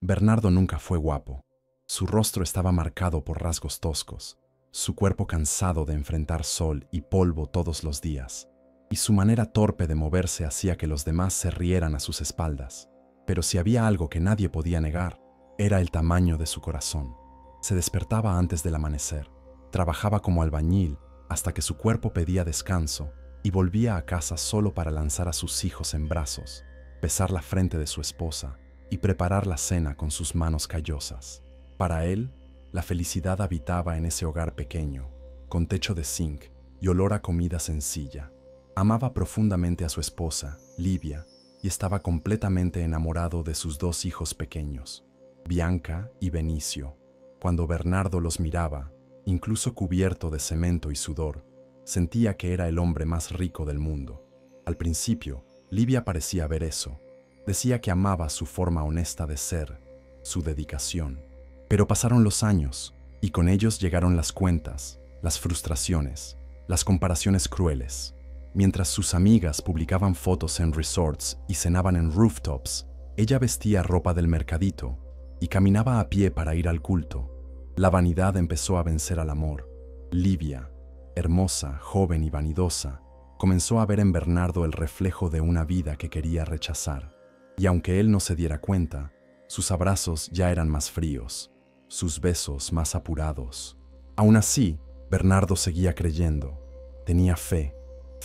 Bernardo nunca fue guapo. Su rostro estaba marcado por rasgos toscos, su cuerpo cansado de enfrentar sol y polvo todos los días, y su manera torpe de moverse hacía que los demás se rieran a sus espaldas. Pero si había algo que nadie podía negar, era el tamaño de su corazón. Se despertaba antes del amanecer, trabajaba como albañil hasta que su cuerpo pedía descanso y volvía a casa solo para lanzar a sus hijos en brazos, besar la frente de su esposa y preparar la cena con sus manos callosas. Para él, la felicidad habitaba en ese hogar pequeño, con techo de zinc y olor a comida sencilla. Amaba profundamente a su esposa, Livia, y estaba completamente enamorado de sus dos hijos pequeños, Bianca y Benicio. Cuando Bernardo los miraba, incluso cubierto de cemento y sudor, sentía que era el hombre más rico del mundo. Al principio, Livia parecía ver eso. Decía que amaba su forma honesta de ser, su dedicación. Pero pasaron los años, y con ellos llegaron las cuentas, las frustraciones, las comparaciones crueles. Mientras sus amigas publicaban fotos en resorts y cenaban en rooftops, ella vestía ropa del mercadito y caminaba a pie para ir al culto. La vanidad empezó a vencer al amor. Livia, hermosa, joven y vanidosa, comenzó a ver en Bernardo el reflejo de una vida que quería rechazar. Y aunque él no se diera cuenta, sus abrazos ya eran más fríos, sus besos más apurados. Aún así, Bernardo seguía creyendo. Tenía fe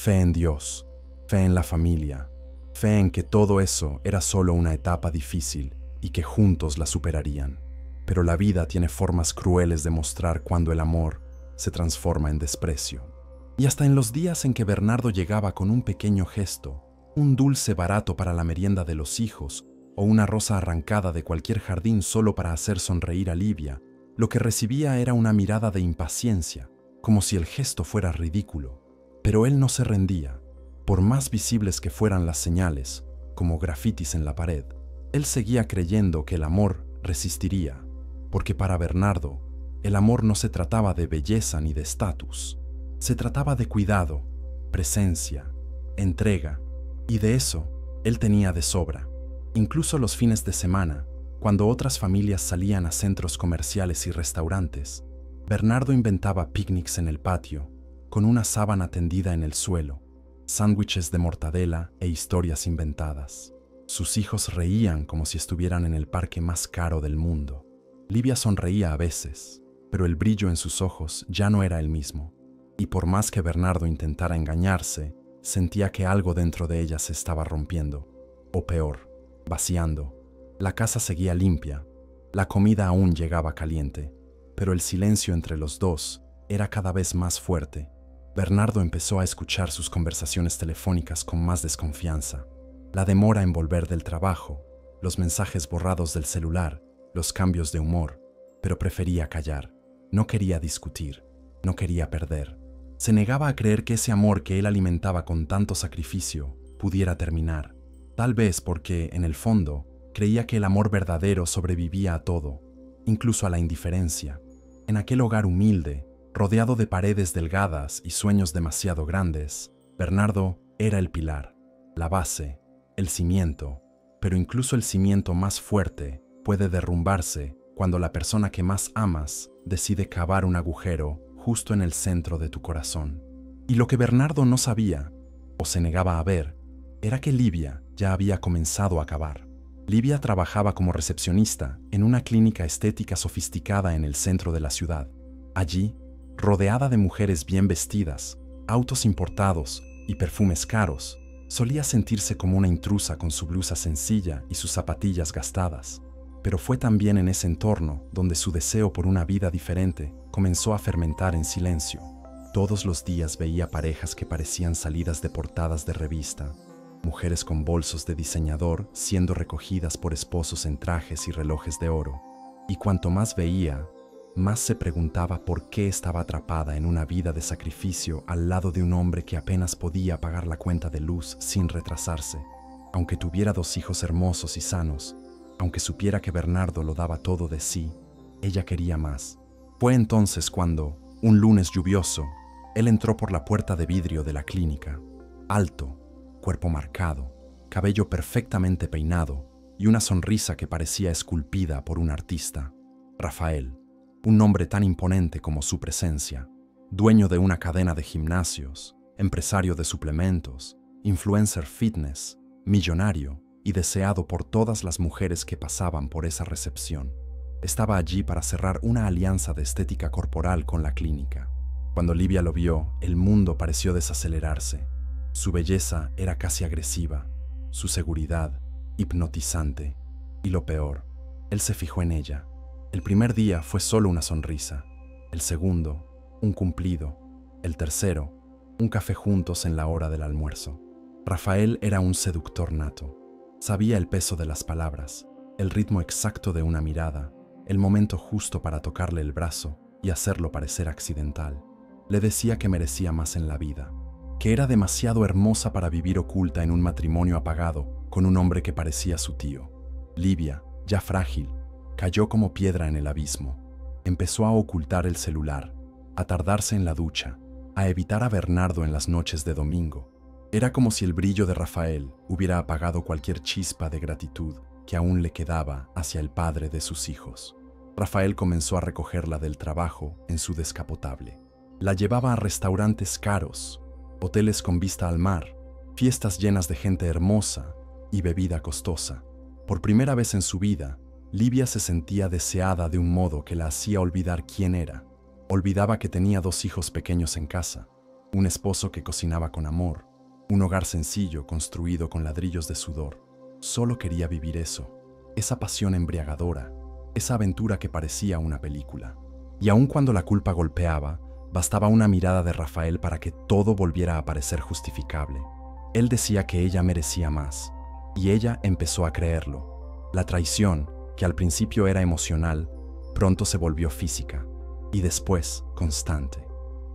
en Dios, fe en la familia, fe en que todo eso era solo una etapa difícil y que juntos la superarían. Pero la vida tiene formas crueles de mostrar cuando el amor se transforma en desprecio. Y hasta en los días en que Bernardo llegaba con un pequeño gesto, un dulce barato para la merienda de los hijos o una rosa arrancada de cualquier jardín solo para hacer sonreír a Livia, lo que recibía era una mirada de impaciencia, como si el gesto fuera ridículo. Pero él no se rendía. Por más visibles que fueran las señales, como grafitis en la pared, él seguía creyendo que el amor resistiría, porque para Bernardo, el amor no se trataba de belleza ni de estatus. Se trataba de cuidado, presencia, entrega, y de eso él tenía de sobra. Incluso los fines de semana, cuando otras familias salían a centros comerciales y restaurantes, Bernardo inventaba picnics en el patio, con una sábana tendida en el suelo, sándwiches de mortadela e historias inventadas. Sus hijos reían como si estuvieran en el parque más caro del mundo. Livia sonreía a veces, pero el brillo en sus ojos ya no era el mismo. Y por más que Bernardo intentara engañarse, sentía que algo dentro de ella se estaba rompiendo, o peor, vaciando. La casa seguía limpia, la comida aún llegaba caliente, pero el silencio entre los dos era cada vez más fuerte. Bernardo empezó a escuchar sus conversaciones telefónicas con más desconfianza. La demora en volver del trabajo, los mensajes borrados del celular, los cambios de humor, pero prefería callar. No quería discutir, no quería perder. Se negaba a creer que ese amor que él alimentaba con tanto sacrificio pudiera terminar. Tal vez porque, en el fondo, creía que el amor verdadero sobrevivía a todo, incluso a la indiferencia. En aquel hogar humilde, rodeado de paredes delgadas y sueños demasiado grandes, Bernardo era el pilar, la base, el cimiento. Pero incluso el cimiento más fuerte puede derrumbarse cuando la persona que más amas decide cavar un agujero justo en el centro de tu corazón. Y lo que Bernardo no sabía, o se negaba a ver, era que Livia ya había comenzado a cavar. Livia trabajaba como recepcionista en una clínica estética sofisticada en el centro de la ciudad. Allí, rodeada de mujeres bien vestidas, autos importados y perfumes caros, solía sentirse como una intrusa con su blusa sencilla y sus zapatillas gastadas. Pero fue también en ese entorno donde su deseo por una vida diferente comenzó a fermentar en silencio. Todos los días veía parejas que parecían salidas de portadas de revista, mujeres con bolsos de diseñador siendo recogidas por esposos en trajes y relojes de oro. Y cuanto más veía, más se preguntaba por qué estaba atrapada en una vida de sacrificio al lado de un hombre que apenas podía pagar la cuenta de luz sin retrasarse. Aunque tuviera 2 hijos hermosos y sanos, aunque supiera que Bernardo lo daba todo de sí, ella quería más. Fue entonces cuando, un lunes lluvioso, él entró por la puerta de vidrio de la clínica. Alto, cuerpo marcado, cabello perfectamente peinado y una sonrisa que parecía esculpida por un artista. Rafael, un nombre tan imponente como su presencia, dueño de una cadena de gimnasios, empresario de suplementos, influencer fitness, millonario y deseado por todas las mujeres que pasaban por esa recepción. Estaba allí para cerrar una alianza de estética corporal con la clínica. Cuando Livia lo vio, el mundo pareció desacelerarse. Su belleza era casi agresiva, su seguridad hipnotizante. Y lo peor, él se fijó en ella. El primer día fue solo una sonrisa, el segundo, un cumplido, el tercero, un café juntos en la hora del almuerzo. Rafael era un seductor nato. Sabía el peso de las palabras, el ritmo exacto de una mirada, el momento justo para tocarle el brazo y hacerlo parecer accidental. Le decía que merecía más en la vida, que era demasiado hermosa para vivir oculta en un matrimonio apagado con un hombre que parecía su tío. Livia, ya frágil, cayó como piedra en el abismo. Empezó a ocultar el celular, a tardarse en la ducha, a evitar a Bernardo en las noches de domingo. Era como si el brillo de Rafael hubiera apagado cualquier chispa de gratitud que aún le quedaba hacia el padre de sus hijos. Rafael comenzó a recogerla del trabajo en su descapotable. La llevaba a restaurantes caros, hoteles con vista al mar, fiestas llenas de gente hermosa y bebida costosa. Por primera vez en su vida, Livia se sentía deseada de un modo que la hacía olvidar quién era. Olvidaba que tenía 2 hijos pequeños en casa, un esposo que cocinaba con amor, un hogar sencillo construido con ladrillos de sudor. Solo quería vivir eso, esa pasión embriagadora, esa aventura que parecía una película. Y aun cuando la culpa golpeaba, bastaba una mirada de Rafael para que todo volviera a parecer justificable. Él decía que ella merecía más, y ella empezó a creerlo. La traición, que al principio era emocional, pronto se volvió física, y después constante.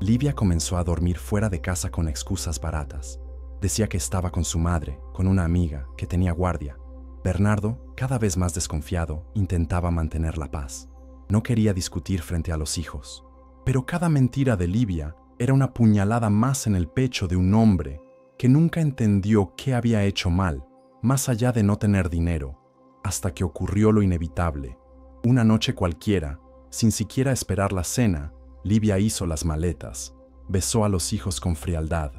Livia comenzó a dormir fuera de casa con excusas baratas. Decía que estaba con su madre, con una amiga, que tenía guardia. Bernardo, cada vez más desconfiado, intentaba mantener la paz. No quería discutir frente a los hijos. Pero cada mentira de Livia era una puñalada más en el pecho de un hombre que nunca entendió qué había hecho mal, más allá de no tener dinero, hasta que ocurrió lo inevitable. Una noche cualquiera, sin siquiera esperar la cena, Livia hizo las maletas, besó a los hijos con frialdad,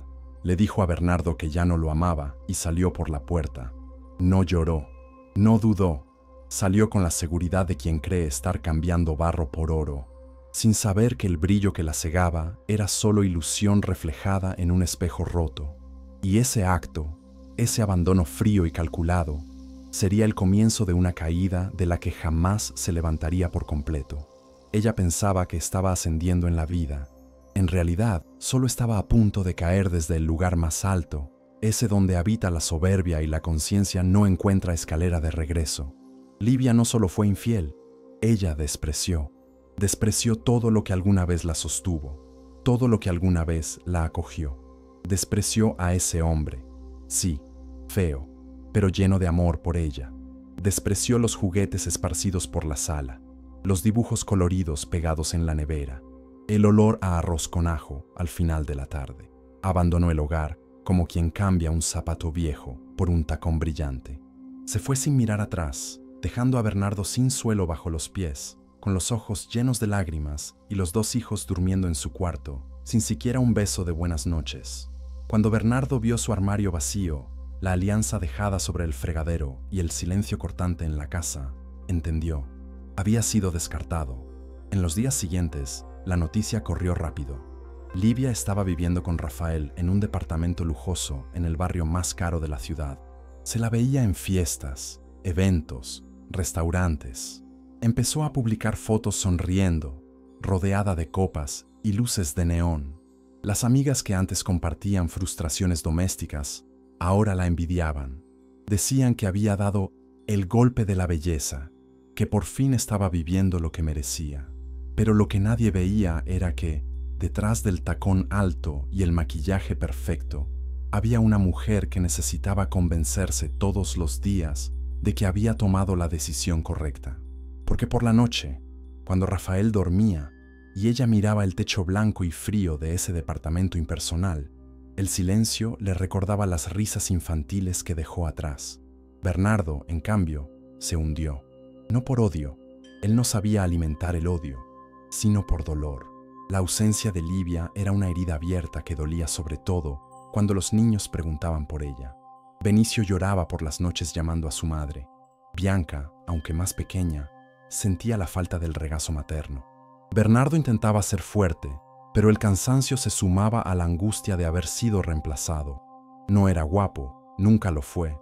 le dijo a Bernardo que ya no lo amaba y salió por la puerta. No lloró, no dudó, salió con la seguridad de quien cree estar cambiando barro por oro, sin saber que el brillo que la cegaba era solo ilusión reflejada en un espejo roto. Y ese acto, ese abandono frío y calculado, sería el comienzo de una caída de la que jamás se levantaría por completo. Ella pensaba que estaba ascendiendo en la vida. En realidad, solo estaba a punto de caer desde el lugar más alto, ese donde habita la soberbia y la conciencia no encuentra escalera de regreso. Livia no solo fue infiel, ella despreció. Despreció todo lo que alguna vez la sostuvo, todo lo que alguna vez la acogió. Despreció a ese hombre, sí, feo, pero lleno de amor por ella. Despreció los juguetes esparcidos por la sala, los dibujos coloridos pegados en la nevera, el olor a arroz con ajo al final de la tarde. Abandonó el hogar como quien cambia un zapato viejo por un tacón brillante. Se fue sin mirar atrás, dejando a Bernardo sin suelo bajo los pies, con los ojos llenos de lágrimas y los 2 hijos durmiendo en su cuarto, sin siquiera un beso de buenas noches. Cuando Bernardo vio su armario vacío, la alianza dejada sobre el fregadero y el silencio cortante en la casa, entendió. Había sido descartado. En los días siguientes, la noticia corrió rápido. Livia estaba viviendo con Rafael en un departamento lujoso en el barrio más caro de la ciudad. Se la veía en fiestas, eventos, restaurantes. Empezó a publicar fotos sonriendo, rodeada de copas y luces de neón. Las amigas que antes compartían frustraciones domésticas, ahora la envidiaban. Decían que había dado el golpe de la belleza, que por fin estaba viviendo lo que merecía. Pero lo que nadie veía era que, detrás del tacón alto y el maquillaje perfecto, había una mujer que necesitaba convencerse todos los días de que había tomado la decisión correcta. Porque por la noche, cuando Rafael dormía y ella miraba el techo blanco y frío de ese departamento impersonal, el silencio le recordaba las risas infantiles que dejó atrás. Bernardo, en cambio, se hundió. No por odio, él no sabía alimentar el odio, sino por dolor. La ausencia de Livia era una herida abierta que dolía sobre todo cuando los niños preguntaban por ella. Benicio lloraba por las noches llamando a su madre. Bianca, aunque más pequeña, sentía la falta del regazo materno. Bernardo intentaba ser fuerte, pero el cansancio se sumaba a la angustia de haber sido reemplazado. No era guapo, nunca lo fue,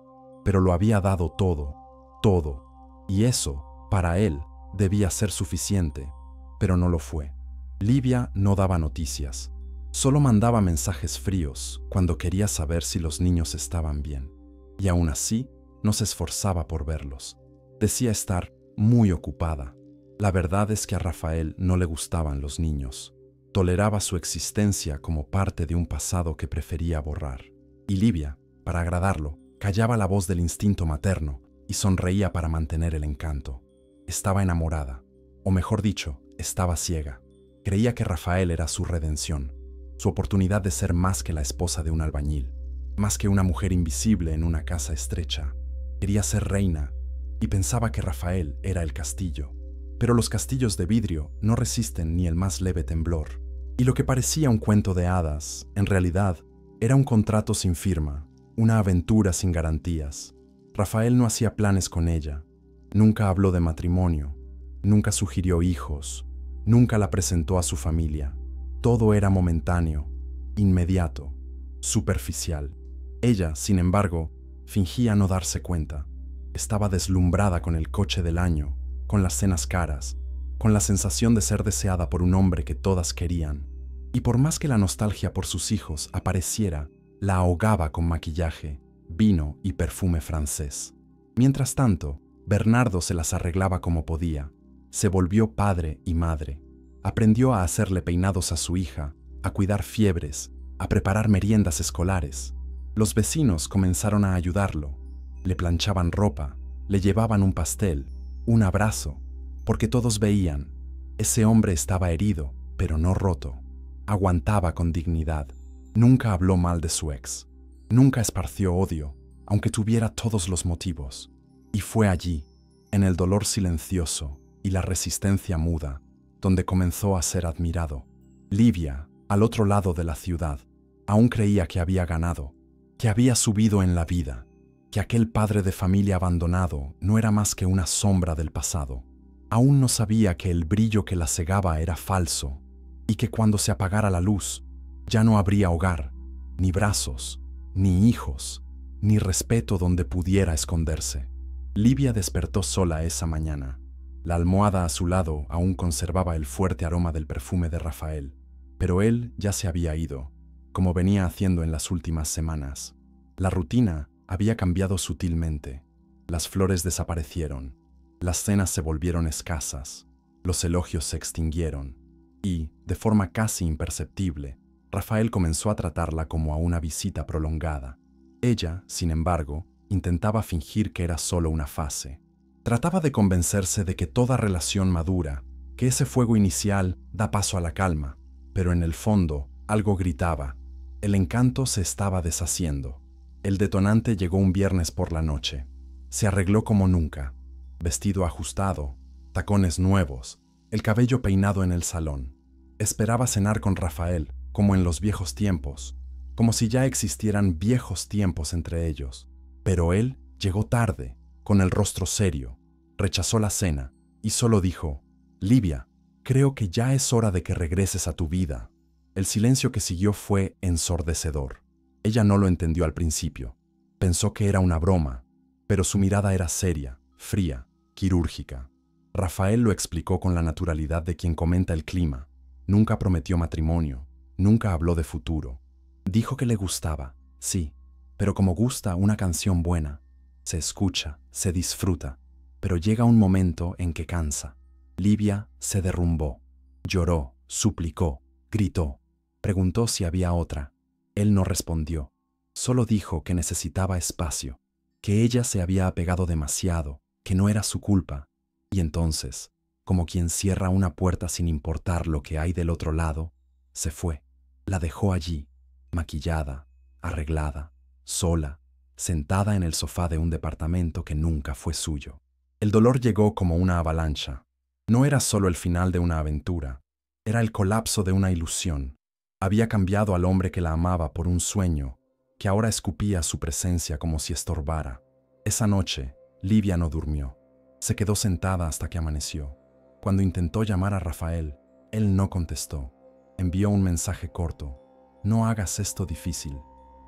pero lo había dado todo, todo, y eso, para él, debía ser suficiente, pero no lo fue. Livia no daba noticias, solo mandaba mensajes fríos cuando quería saber si los niños estaban bien, y aún así no se esforzaba por verlos. Decía estar muy ocupada. La verdad es que a Rafael no le gustaban los niños. Toleraba su existencia como parte de un pasado que prefería borrar. Y Livia, para agradarlo, callaba la voz del instinto materno y sonreía para mantener el encanto. Estaba enamorada, o mejor dicho, estaba ciega. Creía que Rafael era su redención, su oportunidad de ser más que la esposa de un albañil, más que una mujer invisible en una casa estrecha. Quería ser reina y pensaba que Rafael era el castillo. Pero los castillos de vidrio no resisten ni el más leve temblor. Y lo que parecía un cuento de hadas, en realidad, era un contrato sin firma, una aventura sin garantías. Rafael no hacía planes con ella, nunca habló de matrimonio, nunca sugirió hijos, nunca la presentó a su familia. Todo era momentáneo, inmediato, superficial. Ella, sin embargo, fingía no darse cuenta. Estaba deslumbrada con el coche del año, con las cenas caras, con la sensación de ser deseada por un hombre que todas querían. Y por más que la nostalgia por sus hijos apareciera, la ahogaba con maquillaje, vino y perfume francés. Mientras tanto, Bernardo se las arreglaba como podía. Se volvió padre y madre. Aprendió a hacerle peinados a su hija, a cuidar fiebres, a preparar meriendas escolares. Los vecinos comenzaron a ayudarlo. Le planchaban ropa, le llevaban un pastel, un abrazo, porque todos veían, ese hombre estaba herido, pero no roto. Aguantaba con dignidad. Nunca habló mal de su ex. Nunca esparció odio, aunque tuviera todos los motivos. Y fue allí, en el dolor silencioso y la resistencia muda, donde comenzó a ser admirado. Livia, al otro lado de la ciudad, aún creía que había ganado, que había subido en la vida, que aquel padre de familia abandonado no era más que una sombra del pasado. Aún no sabía que el brillo que la cegaba era falso y que cuando se apagara la luz ya no habría hogar, ni brazos, ni hijos, ni respeto donde pudiera esconderse. Livia despertó sola esa mañana. La almohada a su lado aún conservaba el fuerte aroma del perfume de Rafael, pero él ya se había ido, como venía haciendo en las últimas semanas. La rutina había cambiado sutilmente. Las flores desaparecieron, las cenas se volvieron escasas, los elogios se extinguieron y, de forma casi imperceptible, Rafael comenzó a tratarla como a una visita prolongada. Ella, sin embargo, intentaba fingir que era solo una fase. Trataba de convencerse de que toda relación madura, que ese fuego inicial da paso a la calma, pero en el fondo algo gritaba. El encanto se estaba deshaciendo. El detonante llegó un viernes por la noche. Se arregló como nunca, vestido ajustado, tacones nuevos, el cabello peinado en el salón. Esperaba cenar con Rafael, como en los viejos tiempos, como si ya existieran viejos tiempos entre ellos. Pero él llegó tarde, con el rostro serio, rechazó la cena y solo dijo: «Livia, creo que ya es hora de que regreses a tu vida». El silencio que siguió fue ensordecedor. Ella no lo entendió al principio. Pensó que era una broma, pero su mirada era seria, fría, quirúrgica. Rafael lo explicó con la naturalidad de quien comenta el clima. Nunca prometió matrimonio, nunca habló de futuro. Dijo que le gustaba, sí, pero como gusta una canción buena. Se escucha, se disfruta, pero llega un momento en que cansa. Livia se derrumbó, lloró, suplicó, gritó, preguntó si había otra. Él no respondió, solo dijo que necesitaba espacio, que ella se había apegado demasiado, que no era su culpa. Y entonces, como quien cierra una puerta sin importar lo que hay del otro lado, se fue. La dejó allí, maquillada, arreglada, sola, sentada en el sofá de un departamento que nunca fue suyo. El dolor llegó como una avalancha. No era solo el final de una aventura, era el colapso de una ilusión. Había cambiado al hombre que la amaba por un sueño, que ahora escupía su presencia como si estorbara. Esa noche, Livia no durmió. Se quedó sentada hasta que amaneció. Cuando intentó llamar a Rafael, él no contestó. Envió un mensaje corto: no hagas esto difícil,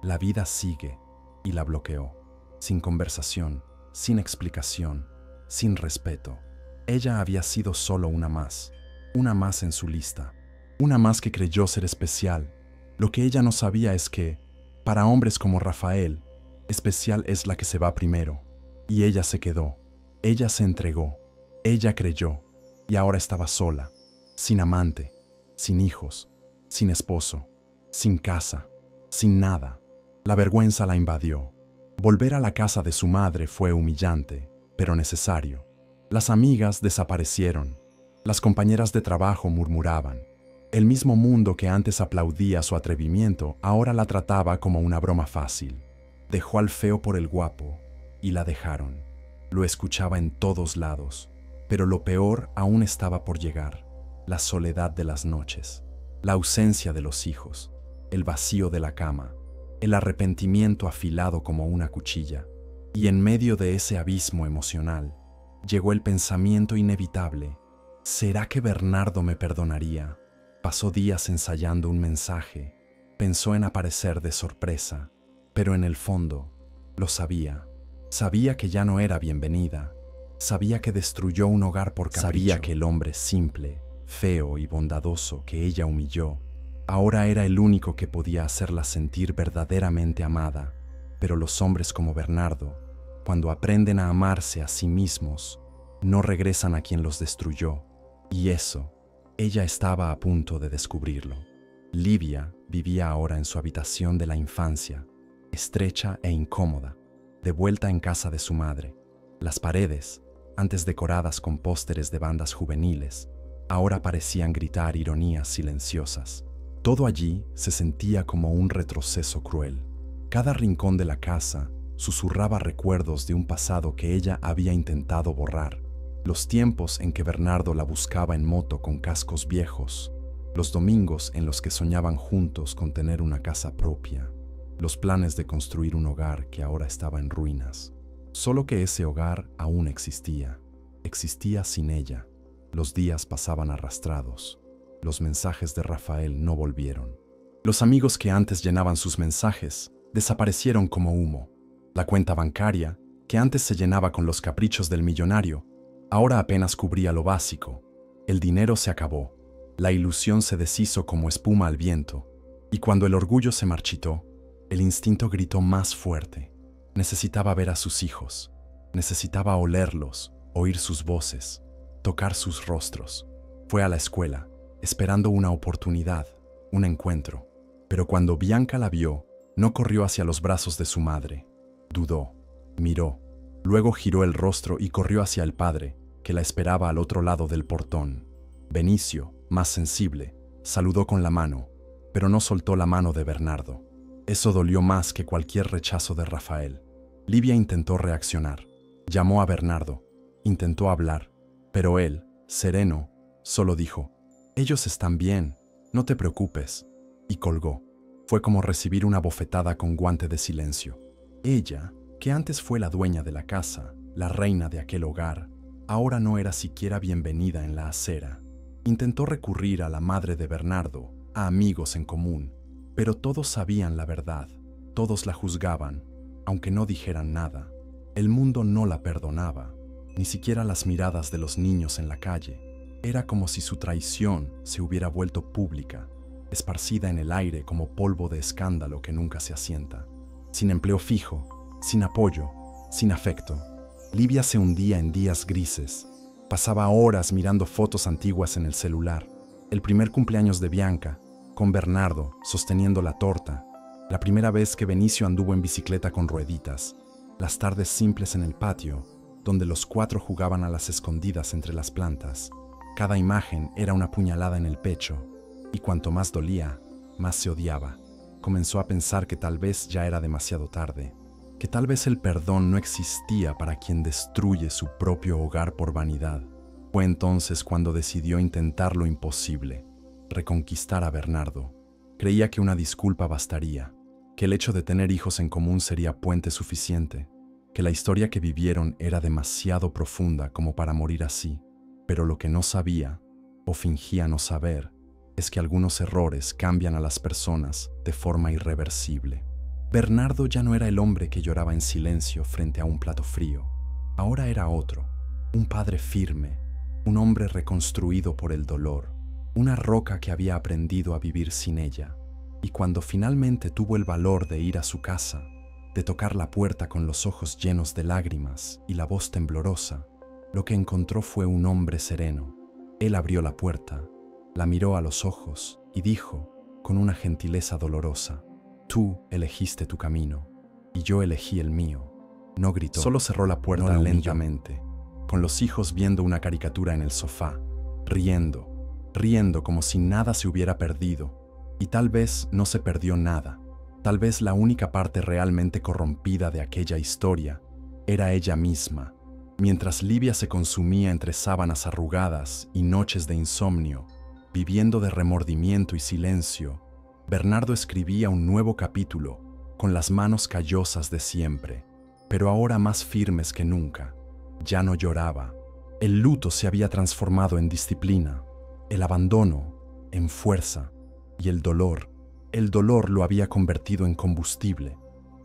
la vida sigue, y la bloqueó. Sin conversación, sin explicación, sin respeto. Ella había sido solo una más en su lista, una más que creyó ser especial. Lo que ella no sabía es que, para hombres como Rafael, especial es la que se va primero. Y ella se quedó, ella se entregó, ella creyó, y ahora estaba sola, sin amante, sin hijos, sin esposo, sin casa, sin nada. La vergüenza la invadió. Volver a la casa de su madre fue humillante, pero necesario. Las amigas desaparecieron. Las compañeras de trabajo murmuraban. El mismo mundo que antes aplaudía su atrevimiento ahora la trataba como una broma fácil. Dejó al feo por el guapo y la dejaron. Lo escuchaba en todos lados, pero lo peor aún estaba por llegar: la soledad de las noches, la ausencia de los hijos, el vacío de la cama, el arrepentimiento afilado como una cuchilla. Y en medio de ese abismo emocional, llegó el pensamiento inevitable: ¿será que Bernardo me perdonaría? Pasó días ensayando un mensaje, pensó en aparecer de sorpresa, pero en el fondo, lo sabía. Sabía que ya no era bienvenida, sabía que destruyó un hogar por capricho. Sabía que el hombre simple, feo y bondadoso que ella humilló, ahora era el único que podía hacerla sentir verdaderamente amada. Pero los hombres como Bernardo, cuando aprenden a amarse a sí mismos, no regresan a quien los destruyó. Y eso, ella estaba a punto de descubrirlo. Livia vivía ahora en su habitación de la infancia, estrecha e incómoda, de vuelta en casa de su madre. Las paredes, antes decoradas con pósteres de bandas juveniles, ahora parecían gritar ironías silenciosas. Todo allí se sentía como un retroceso cruel. Cada rincón de la casa susurraba recuerdos de un pasado que ella había intentado borrar. Los tiempos en que Bernardo la buscaba en moto con cascos viejos, los domingos en los que soñaban juntos con tener una casa propia, los planes de construir un hogar que ahora estaba en ruinas. Solo que ese hogar aún existía sin ella. Los días pasaban arrastrados. Los mensajes de Rafael no volvieron. Los amigos que antes llenaban sus mensajes desaparecieron como humo. La cuenta bancaria, que antes se llenaba con los caprichos del millonario, ahora apenas cubría lo básico. El dinero se acabó. La ilusión se deshizo como espuma al viento. Y cuando el orgullo se marchitó, el instinto gritó más fuerte. Necesitaba ver a sus hijos. Necesitaba olerlos, oír sus voces, tocar sus rostros. Fue a la escuela, esperando una oportunidad, un encuentro. Pero cuando Bianca la vio, no corrió hacia los brazos de su madre. Dudó, miró, luego giró el rostro y corrió hacia el padre, que la esperaba al otro lado del portón. Benicio, más sensible, saludó con la mano, pero no soltó la mano de Bernardo. Eso dolió más que cualquier rechazo de Rafael. Livia intentó reaccionar. Llamó a Bernardo, intentó hablar, pero él, sereno, solo dijo: «Ellos están bien, no te preocupes», y colgó. Fue como recibir una bofetada con guante de silencio. Ella, que antes fue la dueña de la casa, la reina de aquel hogar, ahora no era siquiera bienvenida en la acera. Intentó recurrir a la madre de Bernardo, a amigos en común, pero todos sabían la verdad, todos la juzgaban, aunque no dijeran nada. El mundo no la perdonaba, ni siquiera las miradas de los niños en la calle. Era como si su traición se hubiera vuelto pública, esparcida en el aire como polvo de escándalo que nunca se asienta. Sin empleo fijo, sin apoyo, sin afecto, Livia se hundía en días grises. Pasaba horas mirando fotos antiguas en el celular. El primer cumpleaños de Bianca, con Bernardo sosteniendo la torta. La primera vez que Benicio anduvo en bicicleta con rueditas. Las tardes simples en el patio, donde los cuatro jugaban a las escondidas entre las plantas. Cada imagen era una puñalada en el pecho, y cuanto más dolía, más se odiaba. Comenzó a pensar que tal vez ya era demasiado tarde. que tal vez el perdón no existía para quien destruye su propio hogar por vanidad. Fue entonces cuando decidió intentar lo imposible, reconquistar a Bernardo. Creía que una disculpa bastaría, que el hecho de tener hijos en común sería puente suficiente, que la historia que vivieron era demasiado profunda como para morir así. Pero lo que no sabía, o fingía no saber, es que algunos errores cambian a las personas de forma irreversible. Bernardo ya no era el hombre que lloraba en silencio frente a un plato frío. Ahora era otro, un padre firme, un hombre reconstruido por el dolor, una roca que había aprendido a vivir sin ella. Y cuando finalmente tuvo el valor de ir a su casa, de tocar la puerta con los ojos llenos de lágrimas y la voz temblorosa, lo que encontró fue un hombre sereno. Él abrió la puerta, la miró a los ojos y dijo, con una gentileza dolorosa: «Tú elegiste tu camino, y yo elegí el mío». No gritó, solo cerró la puerta lentamente, con los hijos viendo una caricatura en el sofá, riendo como si nada se hubiera perdido. Y tal vez no se perdió nada. Tal vez la única parte realmente corrompida de aquella historia era ella misma. Mientras Livia se consumía entre sábanas arrugadas y noches de insomnio, viviendo de remordimiento y silencio, Bernardo escribía un nuevo capítulo con las manos callosas de siempre, pero ahora más firmes que nunca. Ya no lloraba. El luto se había transformado en disciplina, el abandono en fuerza, y el dolor lo había convertido en combustible.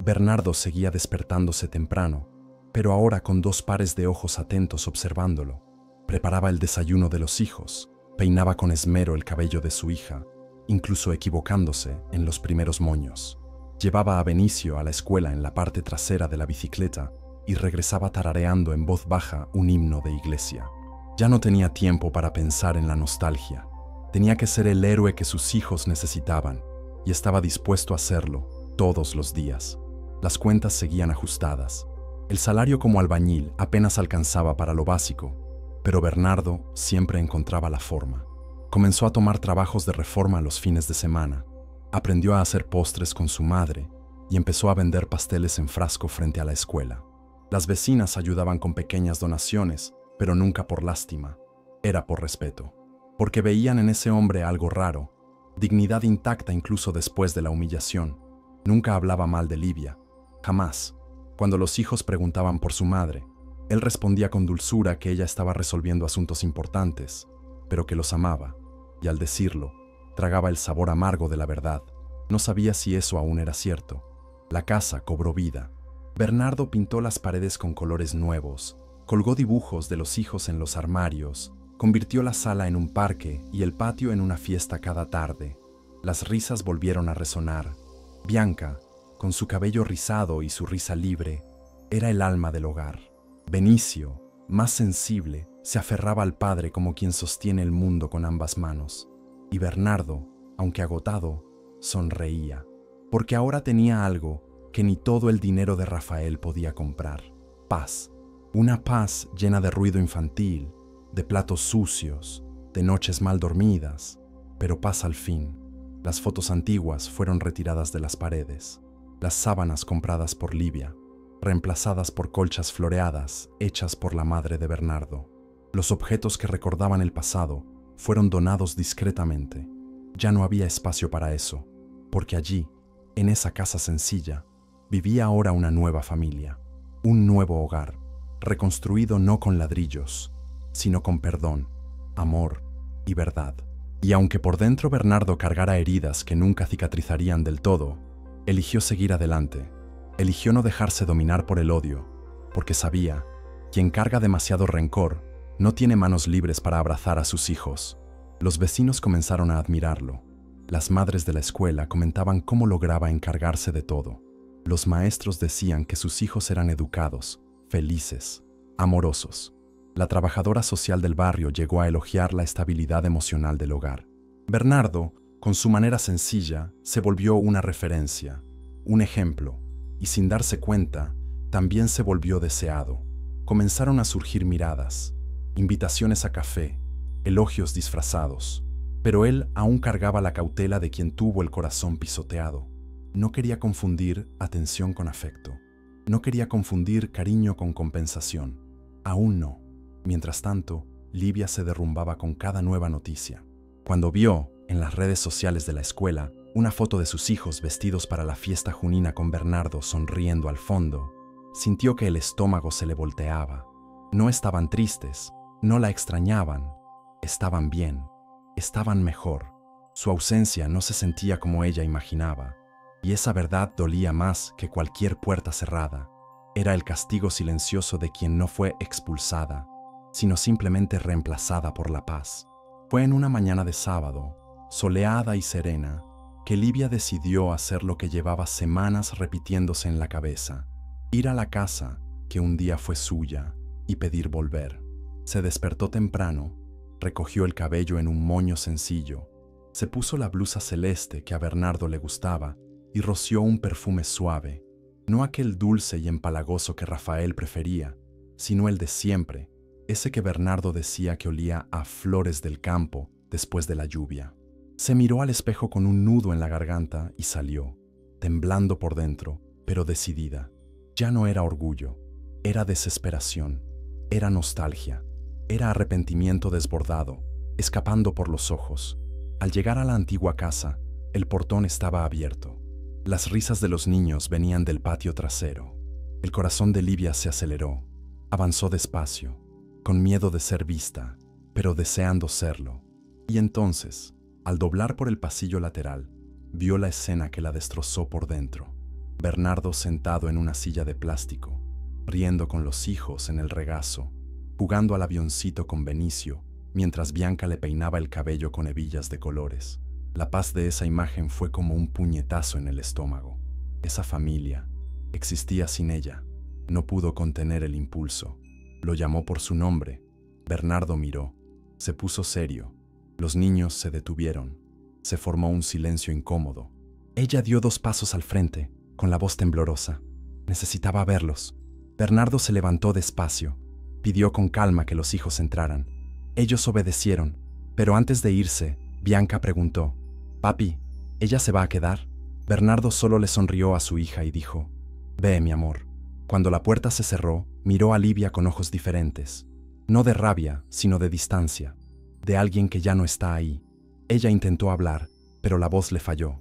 Bernardo seguía despertándose temprano, pero ahora con 2 pares de ojos atentos observándolo. Preparaba el desayuno de los hijos, peinaba con esmero el cabello de su hija, incluso equivocándose en los primeros moños. Llevaba a Benicio a la escuela en la parte trasera de la bicicleta y regresaba tarareando en voz baja un himno de iglesia. Ya no tenía tiempo para pensar en la nostalgia. Tenía que ser el héroe que sus hijos necesitaban, y estaba dispuesto a hacerlo todos los días. Las cuentas seguían ajustadas. El salario como albañil apenas alcanzaba para lo básico, pero Bernardo siempre encontraba la forma. Comenzó a tomar trabajos de reforma los fines de semana. Aprendió a hacer postres con su madre y empezó a vender pasteles en frasco frente a la escuela. Las vecinas ayudaban con pequeñas donaciones, pero nunca por lástima. Era por respeto, porque veían en ese hombre algo raro, dignidad intacta incluso después de la humillación. Nunca hablaba mal de Livia, jamás. Cuando los hijos preguntaban por su madre, él respondía con dulzura que ella estaba resolviendo asuntos importantes, pero que los amaba, y al decirlo, tragaba el sabor amargo de la verdad. No sabía si eso aún era cierto. La casa cobró vida. Bernardo pintó las paredes con colores nuevos, colgó dibujos de los hijos en los armarios, convirtió la sala en un parque y el patio en una fiesta cada tarde. Las risas volvieron a resonar. Bianca, con su cabello rizado y su risa libre, era el alma del hogar. Benicio, más sensible, se aferraba al padre como quien sostiene el mundo con ambas manos. Y Bernardo, aunque agotado, sonreía, porque ahora tenía algo que ni todo el dinero de Rafael podía comprar: paz. Una paz llena de ruido infantil, de platos sucios, de noches mal dormidas, pero paz al fin. Las fotos antiguas fueron retiradas de las paredes, las sábanas compradas por Livia, reemplazadas por colchas floreadas hechas por la madre de Bernardo. Los objetos que recordaban el pasado fueron donados discretamente. Ya no había espacio para eso, porque allí, en esa casa sencilla, vivía ahora una nueva familia, un nuevo hogar, reconstruido no con ladrillos, sino con perdón, amor y verdad. Y aunque por dentro Bernardo cargara heridas que nunca cicatrizarían del todo, eligió seguir adelante. Eligió no dejarse dominar por el odio, porque sabía, quien carga demasiado rencor no tiene manos libres para abrazar a sus hijos. Los vecinos comenzaron a admirarlo. Las madres de la escuela comentaban cómo lograba encargarse de todo. Los maestros decían que sus hijos eran educados, felices, amorosos. La trabajadora social del barrio llegó a elogiar la estabilidad emocional del hogar. Bernardo, con su manera sencilla, se volvió una referencia, un ejemplo, y sin darse cuenta, también se volvió deseado. Comenzaron a surgir miradas, invitaciones a café, elogios disfrazados, pero él aún cargaba la cautela de quien tuvo el corazón pisoteado. No quería confundir atención con afecto. No quería confundir cariño con compensación. Aún no. Mientras tanto, Livia se derrumbaba con cada nueva noticia. Cuando vio, en las redes sociales de la escuela, una foto de sus hijos vestidos para la fiesta junina con Bernardo sonriendo al fondo, sintió que el estómago se le volteaba. No estaban tristes, no la extrañaban, estaban bien, estaban mejor. Su ausencia no se sentía como ella imaginaba, y esa verdad dolía más que cualquier puerta cerrada. Era el castigo silencioso de quien no fue expulsada, sino simplemente reemplazada por la paz. Fue en una mañana de sábado, soleada y serena, que Livia decidió hacer lo que llevaba semanas repitiéndose en la cabeza: ir a la casa que un día fue suya y pedir volver. Se despertó temprano, recogió el cabello en un moño sencillo, se puso la blusa celeste que a Bernardo le gustaba y roció un perfume suave, no aquel dulce y empalagoso que Rafael prefería, sino el de siempre, ese que Bernardo decía que olía a flores del campo después de la lluvia. Se miró al espejo con un nudo en la garganta y salió, temblando por dentro, pero decidida. Ya no era orgullo, era desesperación, era nostalgia, era arrepentimiento desbordado, escapando por los ojos. Al llegar a la antigua casa, el portón estaba abierto. Las risas de los niños venían del patio trasero. El corazón de Livia se aceleró. Avanzó despacio, con miedo de ser vista, pero deseando serlo. Y entonces, al doblar por el pasillo lateral, vio la escena que la destrozó por dentro. Bernardo sentado en una silla de plástico, riendo con los hijos en el regazo, jugando al avioncito con Benicio, mientras Bianca le peinaba el cabello con hebillas de colores. La paz de esa imagen fue como un puñetazo en el estómago. Esa familia existía sin ella. No pudo contener el impulso. Lo llamó por su nombre. Bernardo miró. Se puso serio. Los niños se detuvieron. Se formó un silencio incómodo. Ella dio 2 pasos al frente, con la voz temblorosa. Necesitaba verlos. Bernardo se levantó despacio. Pidió con calma que los hijos entraran. Ellos obedecieron, pero antes de irse, Bianca preguntó: «Papi, ¿ella se va a quedar?». Bernardo solo le sonrió a su hija y dijo: «Ve, mi amor». Cuando la puerta se cerró, miró a Livia con ojos diferentes. No de rabia, sino de distancia. De alguien que ya no está ahí. Ella intentó hablar, pero la voz le falló.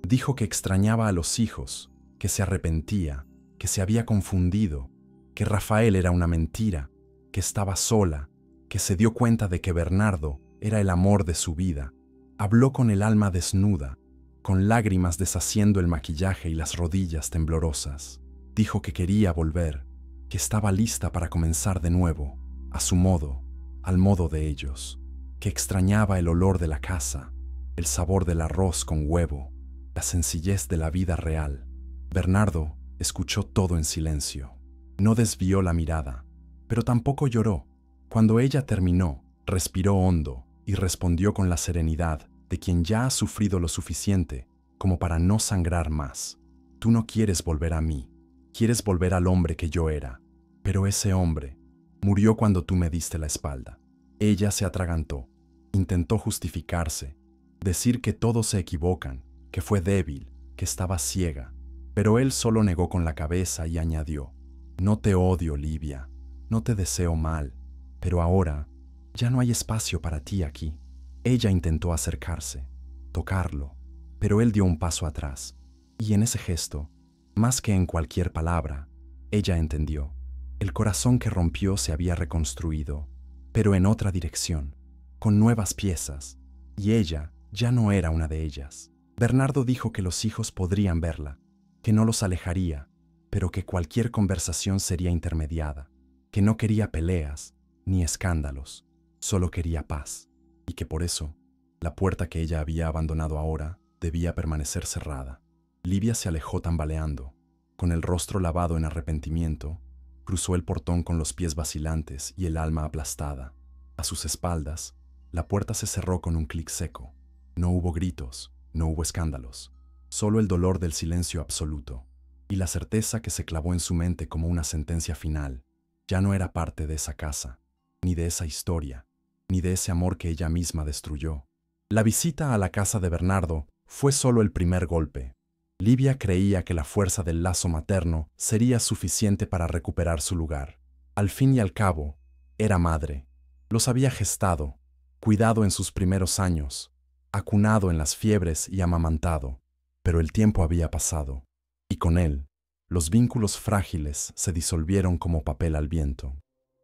Dijo que extrañaba a los hijos, que se arrepentía, que se había confundido, que Rafael era una mentira, que estaba sola, que se dio cuenta de que Bernardo era el amor de su vida. Habló con el alma desnuda, con lágrimas deshaciendo el maquillaje y las rodillas temblorosas. Dijo que quería volver, que estaba lista para comenzar de nuevo, a su modo, al modo de ellos, que extrañaba el olor de la casa, el sabor del arroz con huevo, la sencillez de la vida real. Bernardo escuchó todo en silencio. No desvió la mirada, pero tampoco lloró. Cuando ella terminó, respiró hondo y respondió con la serenidad de quien ya ha sufrido lo suficiente como para no sangrar más. Tú no quieres volver a mí, quieres volver al hombre que yo era, pero ese hombre murió cuando tú me diste la espalda. Ella se atragantó, intentó justificarse, decir que todos se equivocan, que fue débil, que estaba ciega, pero él solo negó con la cabeza y añadió: «No te odio, Livia, no te deseo mal, pero ahora ya no hay espacio para ti aquí». Ella intentó acercarse, tocarlo, pero él dio un paso atrás, y en ese gesto, más que en cualquier palabra, ella entendió. El corazón que rompió se había reconstruido, pero en otra dirección, con nuevas piezas, y ella ya no era una de ellas. Bernardo dijo que los hijos podrían verla, que no los alejaría, pero que cualquier conversación sería intermediada, que no quería peleas ni escándalos, solo quería paz, y que por eso la puerta que ella había abandonado ahora debía permanecer cerrada. Livia se alejó tambaleando, con el rostro lavado en arrepentimiento. Cruzó el portón con los pies vacilantes y el alma aplastada. A sus espaldas, la puerta se cerró con un clic seco. No hubo gritos, no hubo escándalos, solo el dolor del silencio absoluto, y la certeza que se clavó en su mente como una sentencia final. Ya no era parte de esa casa, ni de esa historia, ni de ese amor que ella misma destruyó. La visita a la casa de Bernardo fue solo el primer golpe. Livia creía que la fuerza del lazo materno sería suficiente para recuperar su lugar. Al fin y al cabo, era madre. Los había gestado, cuidado en sus primeros años, acunado en las fiebres y amamantado. Pero el tiempo había pasado, y con él, los vínculos frágiles se disolvieron como papel al viento.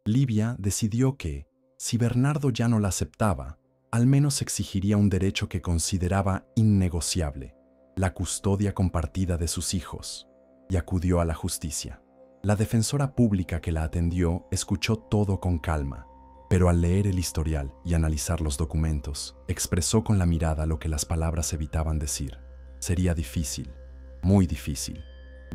Livia decidió que, si Bernardo ya no la aceptaba, al menos exigiría un derecho que consideraba innegociable: la custodia compartida de sus hijos, y acudió a la justicia. La defensora pública que la atendió escuchó todo con calma, pero al leer el historial y analizar los documentos, expresó con la mirada lo que las palabras evitaban decir. Sería difícil, muy difícil.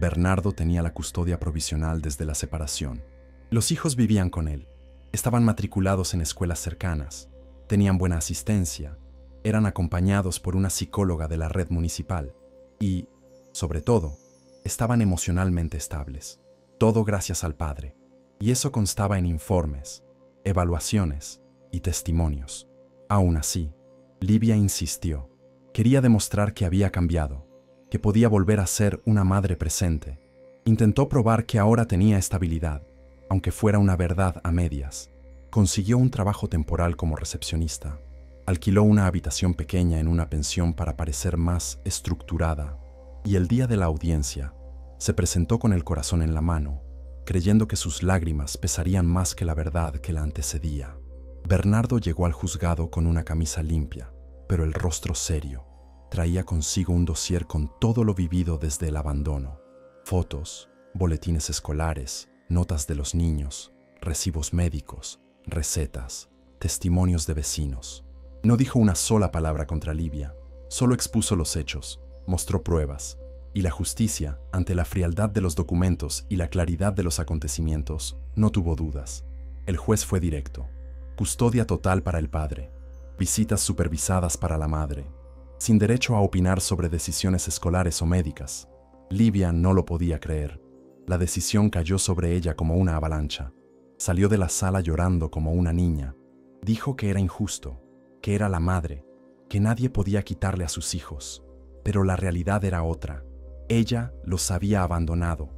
Bernardo tenía la custodia provisional desde la separación. Los hijos vivían con él, estaban matriculados en escuelas cercanas, tenían buena asistencia, eran acompañados por una psicóloga de la red municipal y, sobre todo, estaban emocionalmente estables. Todo gracias al padre. Y eso constaba en informes, evaluaciones y testimonios. Aún así, Livia insistió. Quería demostrar que había cambiado, que podía volver a ser una madre presente. Intentó probar que ahora tenía estabilidad, aunque fuera una verdad a medias. Consiguió un trabajo temporal como recepcionista. Alquiló una habitación pequeña en una pensión para parecer más estructurada. Y el día de la audiencia, se presentó con el corazón en la mano, creyendo que sus lágrimas pesarían más que la verdad que la antecedía. Bernardo llegó al juzgado con una camisa limpia, pero el rostro serio. Traía consigo un dossier con todo lo vivido desde el abandono: fotos, boletines escolares, notas de los niños, recibos médicos, recetas, testimonios de vecinos. No dijo una sola palabra contra Livia, solo expuso los hechos, mostró pruebas, y la justicia, ante la frialdad de los documentos y la claridad de los acontecimientos, no tuvo dudas. El juez fue directo: custodia total para el padre, visitas supervisadas para la madre, sin derecho a opinar sobre decisiones escolares o médicas. Livia no lo podía creer. La decisión cayó sobre ella como una avalancha. Salió de la sala llorando como una niña. Dijo que era injusto, que era la madre, que nadie podía quitarle a sus hijos. Pero la realidad era otra. Ella los había abandonado,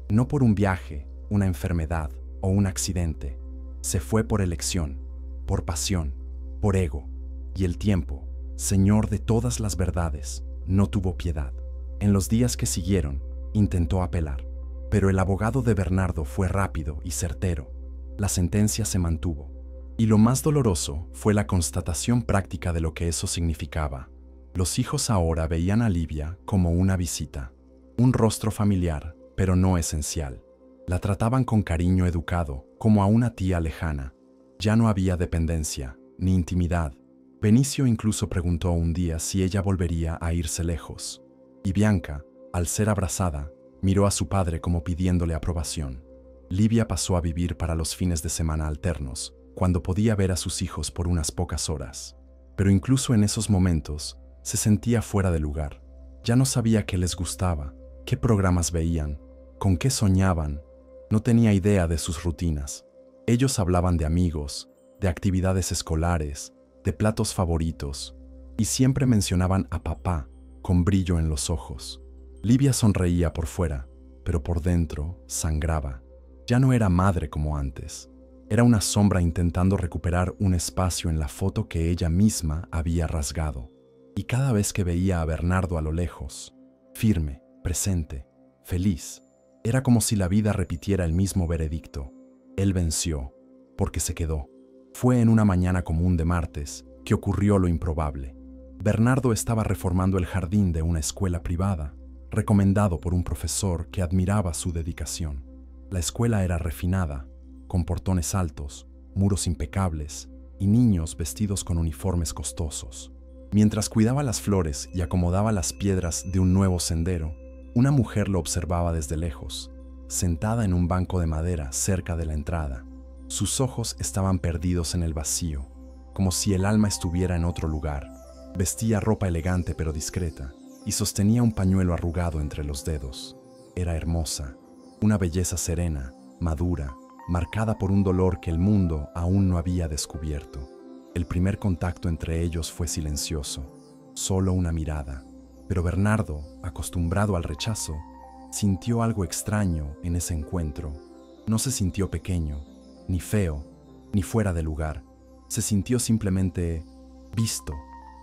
no por un viaje, una enfermedad o un accidente. Se fue por elección, por pasión, por ego. Y el tiempo, señor de todas las verdades, no tuvo piedad. En los días que siguieron, intentó apelar, pero el abogado de Bernardo fue rápido y certero. La sentencia se mantuvo. Y lo más doloroso fue la constatación práctica de lo que eso significaba. Los hijos ahora veían a Livia como una visita, un rostro familiar, pero no esencial. La trataban con cariño educado, como a una tía lejana. Ya no había dependencia, ni intimidad. Benicio incluso preguntó un día si ella volvería a irse lejos. Y Bianca, al ser abrazada, miró a su padre como pidiéndole aprobación. Livia pasó a vivir para los fines de semana alternos, cuando podía ver a sus hijos por unas pocas horas. Pero incluso en esos momentos, se sentía fuera de lugar. Ya no sabía qué les gustaba, qué programas veían, con qué soñaban. No tenía idea de sus rutinas. Ellos hablaban de amigos, de actividades escolares, de platos favoritos, y siempre mencionaban a papá, con brillo en los ojos. Livia sonreía por fuera, pero por dentro sangraba. Ya no era madre como antes. Era una sombra intentando recuperar un espacio en la foto que ella misma había rasgado. Y cada vez que veía a Bernardo a lo lejos, firme, presente, feliz, era como si la vida repitiera el mismo veredicto. Él venció, porque se quedó. Fue en una mañana común de martes que ocurrió lo improbable. Bernardo estaba reformando el jardín de una escuela privada, recomendado por un profesor que admiraba su dedicación. La escuela era refinada, con portones altos, muros impecables y niños vestidos con uniformes costosos. Mientras cuidaba las flores y acomodaba las piedras de un nuevo sendero, una mujer lo observaba desde lejos, sentada en un banco de madera cerca de la entrada. Sus ojos estaban perdidos en el vacío, como si el alma estuviera en otro lugar. Vestía ropa elegante pero discreta y sostenía un pañuelo arrugado entre los dedos. Era hermosa, una belleza serena, madura, marcada por un dolor que el mundo aún no había descubierto. El primer contacto entre ellos fue silencioso, solo una mirada. Pero Bernardo, acostumbrado al rechazo, sintió algo extraño en ese encuentro. No se sintió pequeño, ni feo, ni fuera de lugar. Se sintió simplemente visto.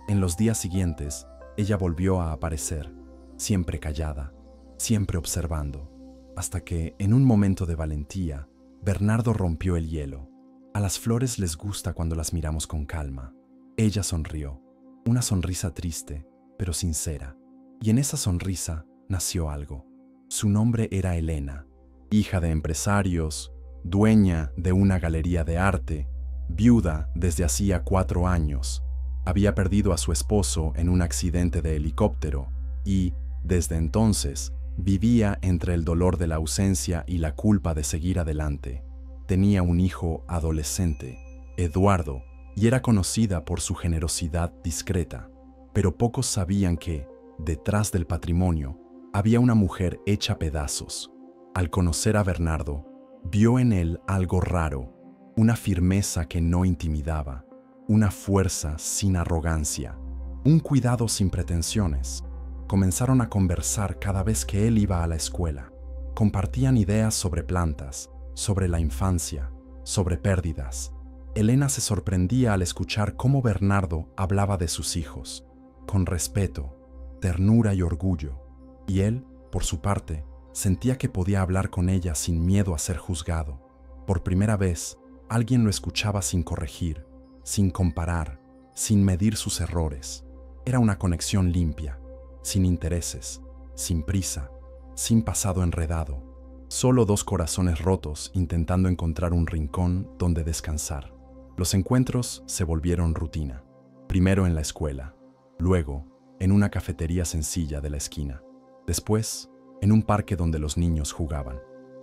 En los días siguientes, ella volvió a aparecer, siempre callada, siempre observando, hasta que, en un momento de valentía, Bernardo rompió el hielo. A las flores les gusta cuando las miramos con calma. Ella sonrió, una sonrisa triste, pero sincera. Y en esa sonrisa nació algo. Su nombre era Elena, hija de empresarios, dueña de una galería de arte, viuda desde hacía 4 años. Había perdido a su esposo en un accidente de helicóptero y, desde entonces, vivía entre el dolor de la ausencia y la culpa de seguir adelante. Tenía un hijo adolescente, Eduardo, y era conocida por su generosidad discreta. Pero pocos sabían que, detrás del patrimonio, había una mujer hecha pedazos. Al conocer a Bernardo, vio en él algo raro, una firmeza que no intimidaba, una fuerza sin arrogancia, un cuidado sin pretensiones. Comenzaron a conversar cada vez que él iba a la escuela. Compartían ideas sobre plantas, sobre la infancia, sobre pérdidas. Elena se sorprendía al escuchar cómo Bernardo hablaba de sus hijos, con respeto, ternura y orgullo, y él, por su parte, sentía que podía hablar con ella sin miedo a ser juzgado. Por primera vez, alguien lo escuchaba sin corregir, sin comparar, sin medir sus errores. Era una conexión limpia, sin intereses, sin prisa, sin pasado enredado. Solo 2 corazones rotos intentando encontrar un rincón donde descansar. Los encuentros se volvieron rutina. Primero en la escuela, luego en una cafetería sencilla de la esquina. Después, en un parque donde los niños jugaban.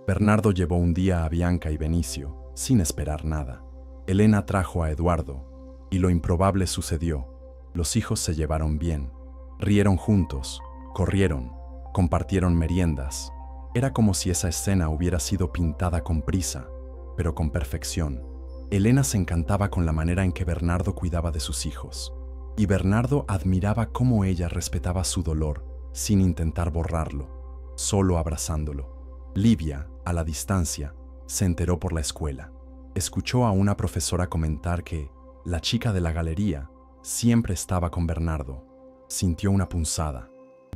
Bernardo llevó un día a Bianca y Benicio, sin esperar nada. Elena trajo a Eduardo, y lo improbable sucedió. Los hijos se llevaron bien. Rieron juntos, corrieron, compartieron meriendas. Era como si esa escena hubiera sido pintada con prisa, pero con perfección. Elena se encantaba con la manera en que Bernardo cuidaba de sus hijos, y Bernardo admiraba cómo ella respetaba su dolor, sin intentar borrarlo, solo abrazándolo. Livia, a la distancia, se enteró por la escuela. Escuchó a una profesora comentar que la chica de la galería siempre estaba con Bernardo. Sintió una punzada.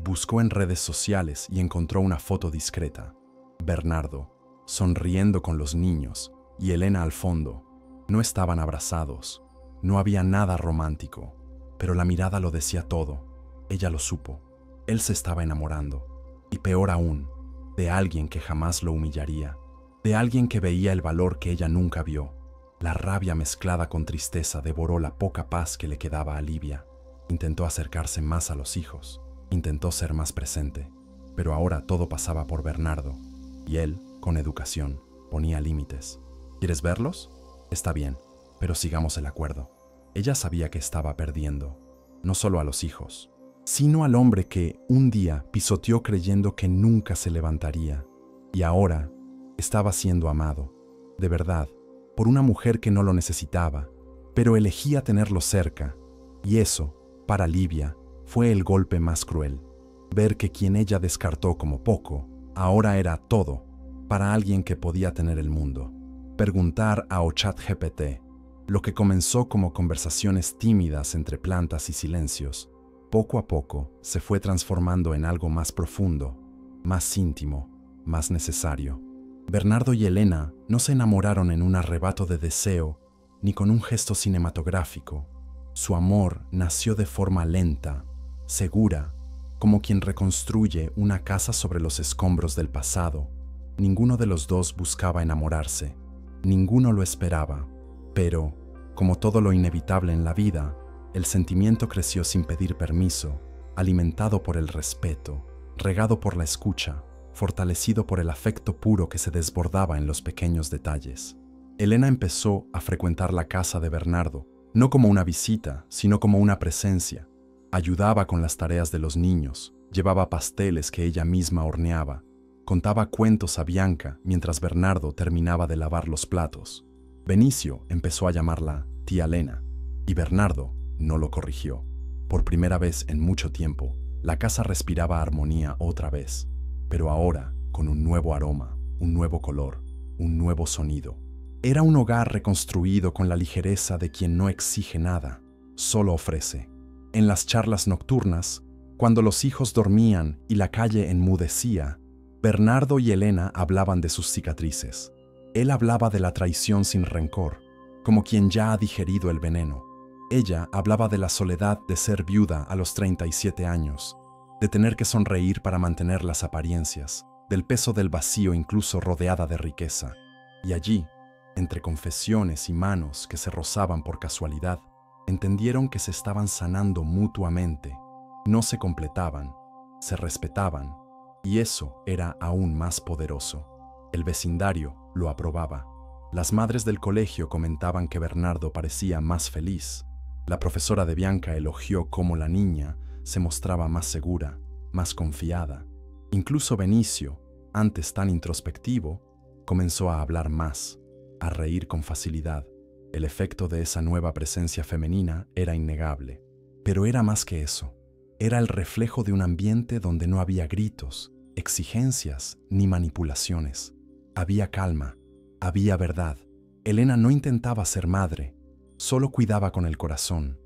Buscó en redes sociales y encontró una foto discreta. Bernardo, sonriendo con los niños, y Elena al fondo. No estaban abrazados. No había nada romántico, pero la mirada lo decía todo. Ella lo supo. Él se estaba enamorando. Y peor aún, de alguien que jamás lo humillaría. De alguien que veía el valor que ella nunca vio. La rabia mezclada con tristeza devoró la poca paz que le quedaba a Livia. Intentó acercarse más a los hijos. Intentó ser más presente. Pero ahora todo pasaba por Bernardo. Y él, con educación, ponía límites. ¿Quieres verlos? Está bien, pero sigamos el acuerdo. Ella sabía que estaba perdiendo, no solo a los hijos, sino al hombre que un día pisoteó creyendo que nunca se levantaría, y ahora estaba siendo amado, de verdad, por una mujer que no lo necesitaba, pero elegía tenerlo cerca, y eso, para Livia, fue el golpe más cruel. Ver que quien ella descartó como poco, ahora era todo para alguien que podía tener el mundo. Preguntar a ChatGPT, lo que comenzó como conversaciones tímidas entre plantas y silencios, poco a poco se fue transformando en algo más profundo, más íntimo, más necesario. Bernardo y Elena no se enamoraron en un arrebato de deseo ni con un gesto cinematográfico. Su amor nació de forma lenta, segura, como quien reconstruye una casa sobre los escombros del pasado. Ninguno de los dos buscaba enamorarse. Ninguno lo esperaba, pero, como todo lo inevitable en la vida, el sentimiento creció sin pedir permiso, alimentado por el respeto, regado por la escucha, fortalecido por el afecto puro que se desbordaba en los pequeños detalles. Elena empezó a frecuentar la casa de Bernardo, no como una visita, sino como una presencia. Ayudaba con las tareas de los niños, llevaba pasteles que ella misma horneaba, contaba cuentos a Bianca mientras Bernardo terminaba de lavar los platos. Benicio empezó a llamarla tía Elena, y Bernardo no lo corrigió. Por primera vez en mucho tiempo, La casa respiraba armonía otra vez, pero ahora con un nuevo aroma, un nuevo color, un nuevo sonido. Era un hogar reconstruido con la ligereza de quien no exige nada, solo ofrece. En las charlas nocturnas, cuando los hijos dormían y la calle enmudecía, Bernardo y Elena hablaban de sus cicatrices. Él hablaba de la traición sin rencor, como quien ya ha digerido el veneno. Ella hablaba de la soledad de ser viuda a los 37 años, de tener que sonreír para mantener las apariencias, del peso del vacío incluso rodeada de riqueza. Y allí, entre confesiones y manos que se rozaban por casualidad, entendieron que se estaban sanando mutuamente. No se completaban, se respetaban, y eso era aún más poderoso. El vecindario lo aprobaba. Las madres del colegio comentaban que Bernardo parecía más feliz. La profesora de Bianca elogió cómo la niña se mostraba más segura, más confiada. Incluso Benicio, antes tan introspectivo, comenzó a hablar más, a reír con facilidad. El efecto de esa nueva presencia femenina era innegable. Pero era más que eso. Era el reflejo de un ambiente donde no había gritos, exigencias ni manipulaciones. Había calma, había verdad. Elena no intentaba ser madre, solo cuidaba con el corazón.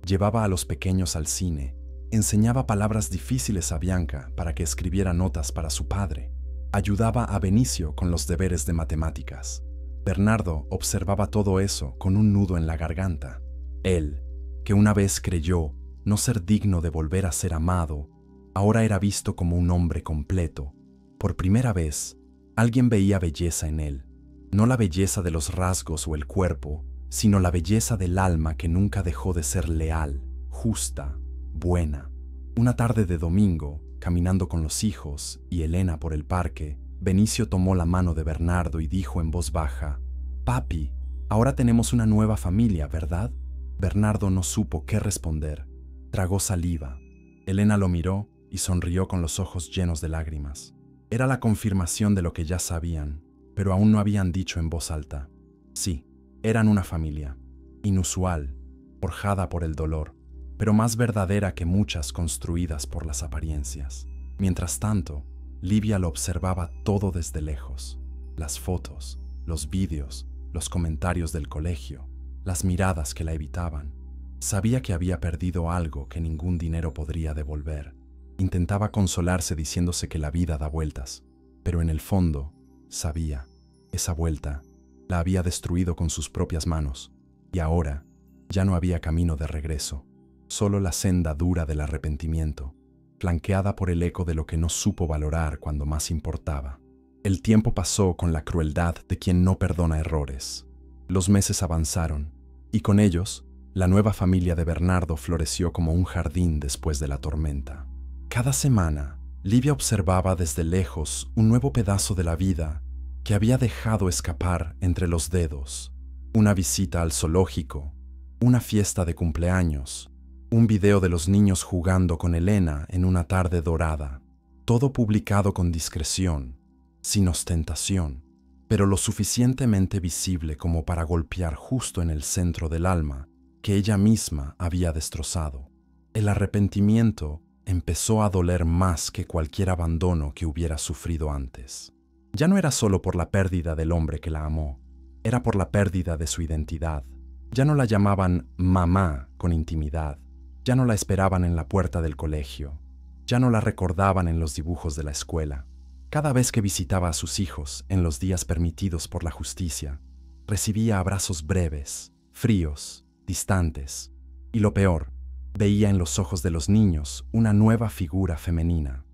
Llevaba a los pequeños al cine, enseñaba palabras difíciles a Bianca para que escribiera notas para su padre. Ayudaba a Benicio con los deberes de matemáticas. Bernardo observaba todo eso con un nudo en la garganta. Él, que una vez creyó no ser digno de volver a ser amado, ahora era visto como un hombre completo. Por primera vez, alguien veía belleza en él. No la belleza de los rasgos o el cuerpo, sino la belleza del alma que nunca dejó de ser leal, justa, buena. Una tarde de domingo, caminando con los hijos y Elena por el parque, Benicio tomó la mano de Bernardo y dijo en voz baja: «Papi, ahora tenemos una nueva familia, ¿verdad?». Bernardo no supo qué responder. Tragó saliva. Elena lo miró y sonrió con los ojos llenos de lágrimas. Era la confirmación de lo que ya sabían, pero aún no habían dicho en voz alta. Sí, eran una familia, inusual, forjada por el dolor, pero más verdadera que muchas construidas por las apariencias. Mientras tanto, Livia lo observaba todo desde lejos. Las fotos, los vídeos, los comentarios del colegio, las miradas que la evitaban. Sabía que había perdido algo que ningún dinero podría devolver. Intentaba consolarse diciéndose que la vida da vueltas, pero en el fondo, sabía, esa vuelta la había destruido con sus propias manos, y ahora ya no había camino de regreso, solo la senda dura del arrepentimiento, flanqueada por el eco de lo que no supo valorar cuando más importaba. El tiempo pasó con la crueldad de quien no perdona errores. Los meses avanzaron, y con ellos, la nueva familia de Bernardo floreció como un jardín después de la tormenta. Cada semana, Livia observaba desde lejos un nuevo pedazo de la vida que había dejado escapar entre los dedos. Una visita al zoológico, una fiesta de cumpleaños, un video de los niños jugando con Elena en una tarde dorada. Todo publicado con discreción, sin ostentación, pero lo suficientemente visible como para golpear justo en el centro del alma que ella misma había destrozado. El arrepentimiento empezó a doler más que cualquier abandono que hubiera sufrido antes. Ya no era solo por la pérdida del hombre que la amó, era por la pérdida de su identidad. Ya no la llamaban mamá con intimidad, ya no la esperaban en la puerta del colegio, ya no la recordaban en los dibujos de la escuela. Cada vez que visitaba a sus hijos en los días permitidos por la justicia, recibía abrazos breves, fríos, distantes, y lo peor, veía en los ojos de los niños una nueva figura femenina.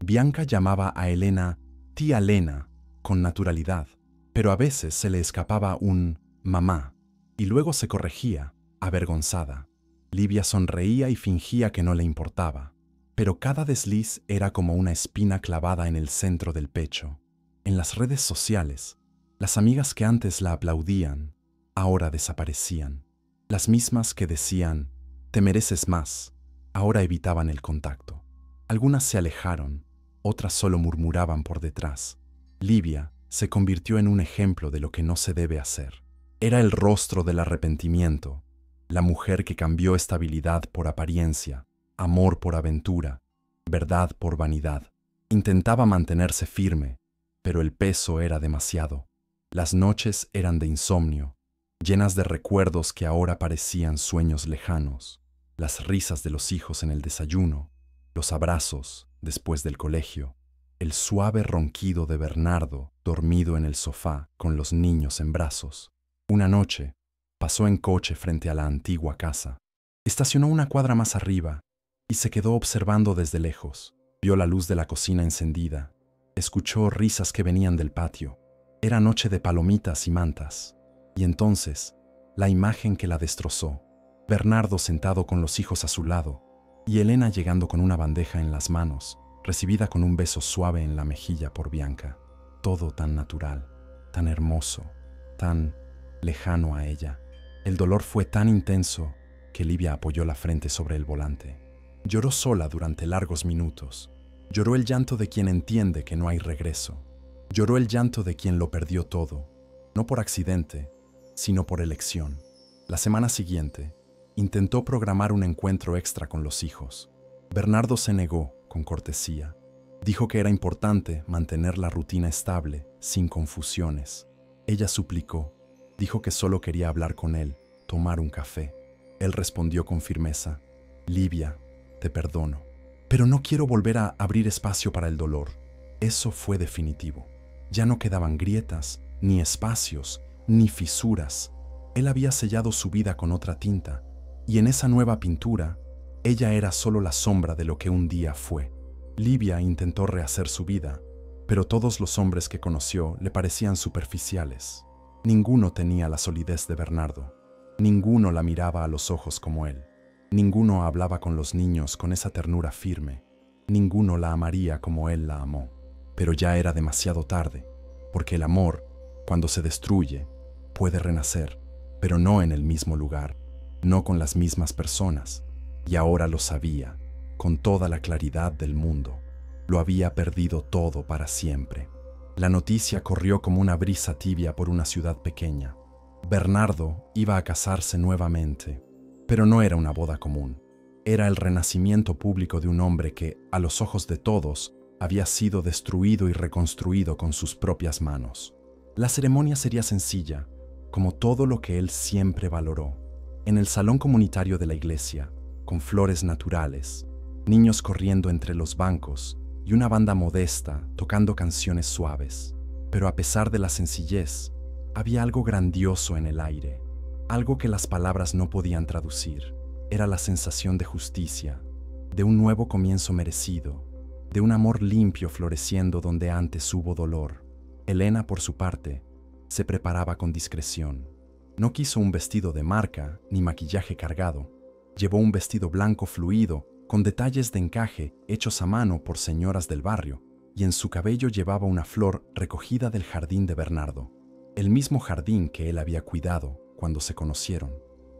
Bianca llamaba a Elena tía Lena con naturalidad, pero a veces se le escapaba un mamá, y luego se corregía, avergonzada. Livia sonreía y fingía que no le importaba, pero cada desliz era como una espina clavada en el centro del pecho. En las redes sociales, las amigas que antes la aplaudían, ahora desaparecían. Las mismas que decían, «Te mereces más», ahora evitaban el contacto. Algunas se alejaron, otras solo murmuraban por detrás. Livia se convirtió en un ejemplo de lo que no se debe hacer. Era el rostro del arrepentimiento, la mujer que cambió estabilidad por apariencia, amor por aventura, verdad por vanidad. Intentaba mantenerse firme, pero el peso era demasiado. Las noches eran de insomnio, llenas de recuerdos que ahora parecían sueños lejanos, las risas de los hijos en el desayuno, los abrazos después del colegio, el suave ronquido de Bernardo dormido en el sofá con los niños en brazos. Una noche, pasó en coche frente a la antigua casa. Estacionó una cuadra más arriba y se quedó observando desde lejos. Vio la luz de la cocina encendida, escuchó risas que venían del patio. Era noche de palomitas y mantas. Y entonces, la imagen que la destrozó. Bernardo sentado con los hijos a su lado y Elena llegando con una bandeja en las manos, recibida con un beso suave en la mejilla por Bianca. Todo tan natural, tan hermoso, tan lejano a ella. El dolor fue tan intenso que Livia apoyó la frente sobre el volante. Lloró sola durante largos minutos. Lloró el llanto de quien entiende que no hay regreso. Lloró el llanto de quien lo perdió todo, no por accidente, sino por elección. La semana siguiente, intentó programar un encuentro extra con los hijos. Bernardo se negó, con cortesía. Dijo que era importante mantener la rutina estable, sin confusiones. Ella suplicó. Dijo que solo quería hablar con él, tomar un café. Él respondió con firmeza: Livia, te perdono, pero no quiero volver a abrir espacio para el dolor. Eso fue definitivo. Ya no quedaban grietas, ni espacios, ni fisuras. Él había sellado su vida con otra tinta, y en esa nueva pintura, ella era solo la sombra de lo que un día fue. Livia intentó rehacer su vida, pero todos los hombres que conoció le parecían superficiales. Ninguno tenía la solidez de Bernardo. Ninguno la miraba a los ojos como él. Ninguno hablaba con los niños con esa ternura firme. Ninguno la amaría como él la amó. Pero ya era demasiado tarde, porque el amor, cuando se destruye, puede renacer, pero no en el mismo lugar, no con las mismas personas. Y ahora lo sabía, con toda la claridad del mundo. Lo había perdido todo para siempre. La noticia corrió como una brisa tibia por una ciudad pequeña. Bernardo iba a casarse nuevamente, pero no era una boda común. Era el renacimiento público de un hombre que, a los ojos de todos, había sido destruido y reconstruido con sus propias manos. La ceremonia sería sencilla, como todo lo que él siempre valoró. En el salón comunitario de la iglesia, con flores naturales, niños corriendo entre los bancos y una banda modesta tocando canciones suaves. Pero a pesar de la sencillez, había algo grandioso en el aire, algo que las palabras no podían traducir. Era la sensación de justicia, de un nuevo comienzo merecido, de un amor limpio floreciendo donde antes hubo dolor. Elena, por su parte, se preparaba con discreción. No quiso un vestido de marca ni maquillaje cargado. Llevó un vestido blanco fluido, con detalles de encaje hechos a mano por señoras del barrio, y en su cabello llevaba una flor recogida del jardín de Bernardo, el mismo jardín que él había cuidado cuando se conocieron.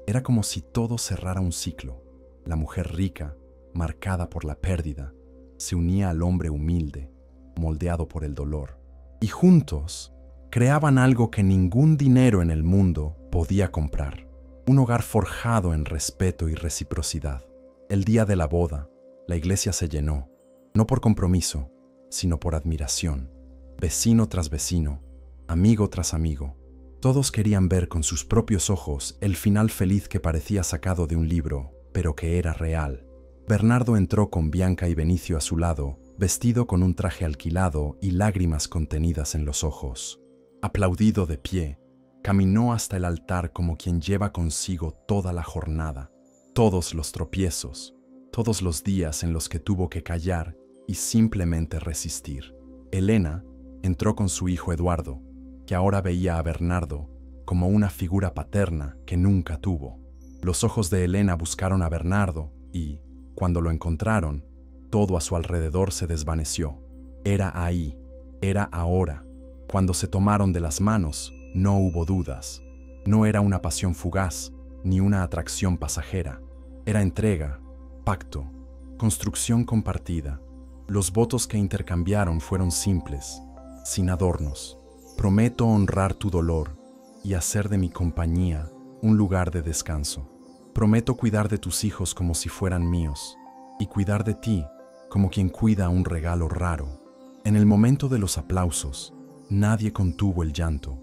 Era como si todo cerrara un ciclo. La mujer rica, marcada por la pérdida, se unía al hombre humilde, moldeado por el dolor, y juntos creaban algo que ningún dinero en el mundo podía comprar. Un hogar forjado en respeto y reciprocidad. El día de la boda, la iglesia se llenó, no por compromiso, sino por admiración. Vecino tras vecino, amigo tras amigo, todos querían ver con sus propios ojos el final feliz que parecía sacado de un libro, pero que era real. Bernardo entró con Bianca y Benicio a su lado, vestido con un traje alquilado y lágrimas contenidas en los ojos. Aplaudido de pie, caminó hasta el altar como quien lleva consigo toda la jornada, todos los tropiezos, todos los días en los que tuvo que callar y simplemente resistir. Elena entró con su hijo Eduardo, que ahora veía a Bernardo como una figura paterna que nunca tuvo. Los ojos de Elena buscaron a Bernardo y, cuando lo encontraron, todo a su alrededor se desvaneció. Era ahí, era ahora. Cuando se tomaron de las manos, no hubo dudas. No era una pasión fugaz, ni una atracción pasajera. Era entrega, pacto, construcción compartida. Los votos que intercambiaron fueron simples, sin adornos. Prometo honrar tu dolor y hacer de mi compañía un lugar de descanso. Prometo cuidar de tus hijos como si fueran míos y cuidar de ti como quien cuida un regalo raro. En el momento de los aplausos, nadie contuvo el llanto.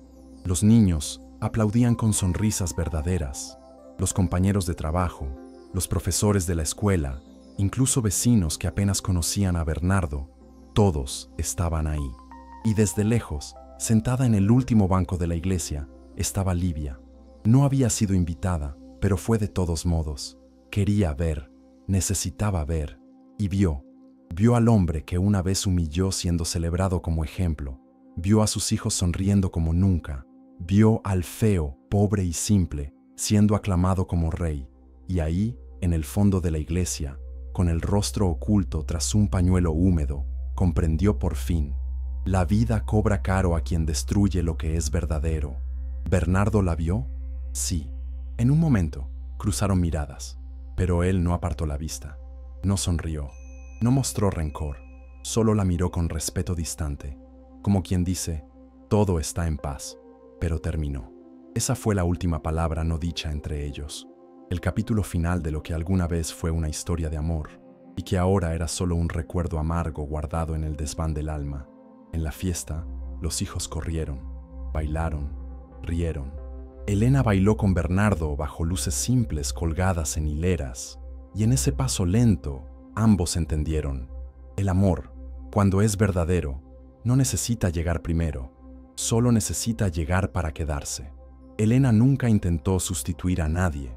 Los niños aplaudían con sonrisas verdaderas. Los compañeros de trabajo, los profesores de la escuela, incluso vecinos que apenas conocían a Bernardo, todos estaban ahí. Y desde lejos, sentada en el último banco de la iglesia, estaba Livia. No había sido invitada, pero fue de todos modos. Quería ver, necesitaba ver, y vio al hombre que una vez humilló siendo celebrado como ejemplo, vio a sus hijos sonriendo como nunca, vio al feo, pobre y simple, siendo aclamado como rey, y ahí, en el fondo de la iglesia, con el rostro oculto tras un pañuelo húmedo, comprendió por fin: la vida cobra caro a quien destruye lo que es verdadero. ¿Bernardo la vio? Sí. En un momento, cruzaron miradas, pero él no apartó la vista, no sonrió, no mostró rencor, solo la miró con respeto distante, como quien dice: todo está en paz, pero terminó. Esa fue la última palabra no dicha entre ellos, el capítulo final de lo que alguna vez fue una historia de amor, y que ahora era solo un recuerdo amargo guardado en el desván del alma. En la fiesta, los hijos corrieron, bailaron, rieron. Elena bailó con Bernardo bajo luces simples colgadas en hileras, y en ese paso lento, ambos entendieron: el amor, cuando es verdadero, no necesita llegar primero, solo necesita llegar para quedarse. Elena nunca intentó sustituir a nadie.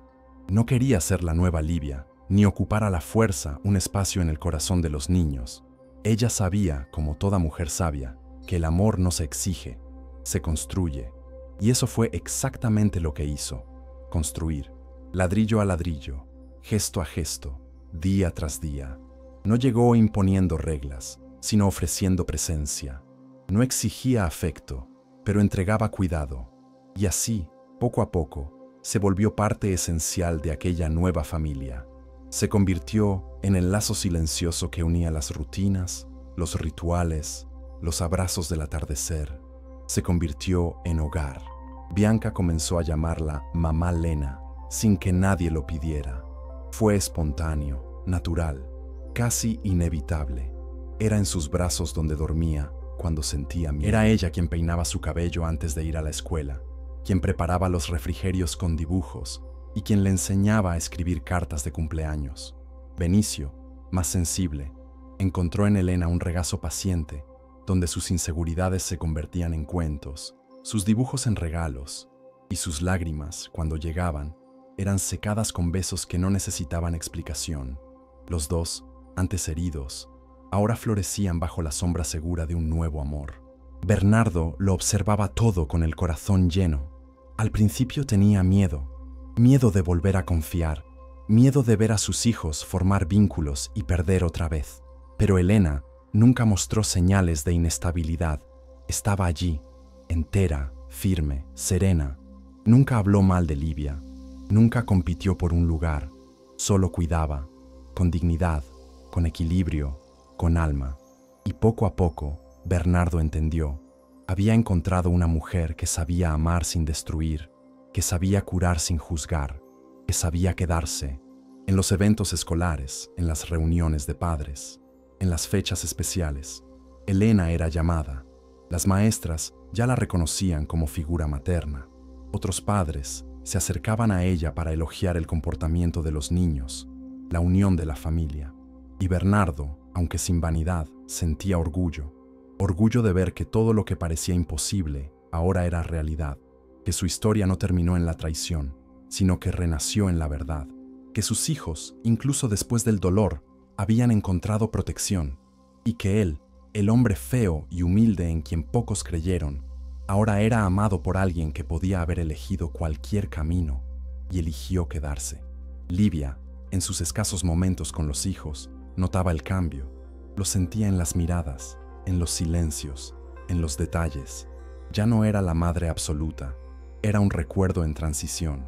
No quería ser la nueva Livia, ni ocupar a la fuerza un espacio en el corazón de los niños. Ella sabía, como toda mujer sabia, que el amor no se exige, se construye. Y eso fue exactamente lo que hizo: construir, ladrillo a ladrillo, gesto a gesto, día tras día. No llegó imponiendo reglas, sino ofreciendo presencia. No exigía afecto, pero entregaba cuidado. Y así, poco a poco, se volvió parte esencial de aquella nueva familia. Se convirtió en el lazo silencioso que unía las rutinas, los rituales, los abrazos del atardecer. Se convirtió en hogar. Bianca comenzó a llamarla Mamá Lena, sin que nadie lo pidiera. Fue espontáneo, natural, casi inevitable. Era en sus brazos donde dormía cuando sentía miedo. Era ella quien peinaba su cabello antes de ir a la escuela, quien preparaba los refrigerios con dibujos y quien le enseñaba a escribir cartas de cumpleaños. Benicio, más sensible, encontró en Elena un regazo paciente, donde sus inseguridades se convertían en cuentos, sus dibujos en regalos, y sus lágrimas, cuando llegaban, eran secadas con besos que no necesitaban explicación. Los dos, antes heridos, ahora florecían bajo la sombra segura de un nuevo amor. Bernardo lo observaba todo con el corazón lleno. Al principio tenía miedo de volver a confiar, miedo de ver a sus hijos formar vínculos y perder otra vez. Pero Elena nunca mostró señales de inestabilidad. Estaba allí, entera, firme, serena. Nunca habló mal de Livia, nunca compitió por un lugar, solo cuidaba, con dignidad, con equilibrio, con alma. Y poco a poco, Bernardo entendió. Había encontrado una mujer que sabía amar sin destruir, que sabía curar sin juzgar, que sabía quedarse en los eventos escolares, en las reuniones de padres, en las fechas especiales. Elena era llamada. Las maestras ya la reconocían como figura materna. Otros padres se acercaban a ella para elogiar el comportamiento de los niños, la unión de la familia. Y Bernardo, aunque sin vanidad, sentía orgullo de ver que todo lo que parecía imposible ahora era realidad, que su historia no terminó en la traición, sino que renació en la verdad, que sus hijos, incluso después del dolor, habían encontrado protección, y que él, el hombre feo y humilde en quien pocos creyeron, ahora era amado por alguien que podía haber elegido cualquier camino y eligió quedarse. Livia, en sus escasos momentos con los hijos, notaba el cambio, lo sentía en las miradas, en los silencios, en los detalles. Ya no era la madre absoluta, era un recuerdo en transición,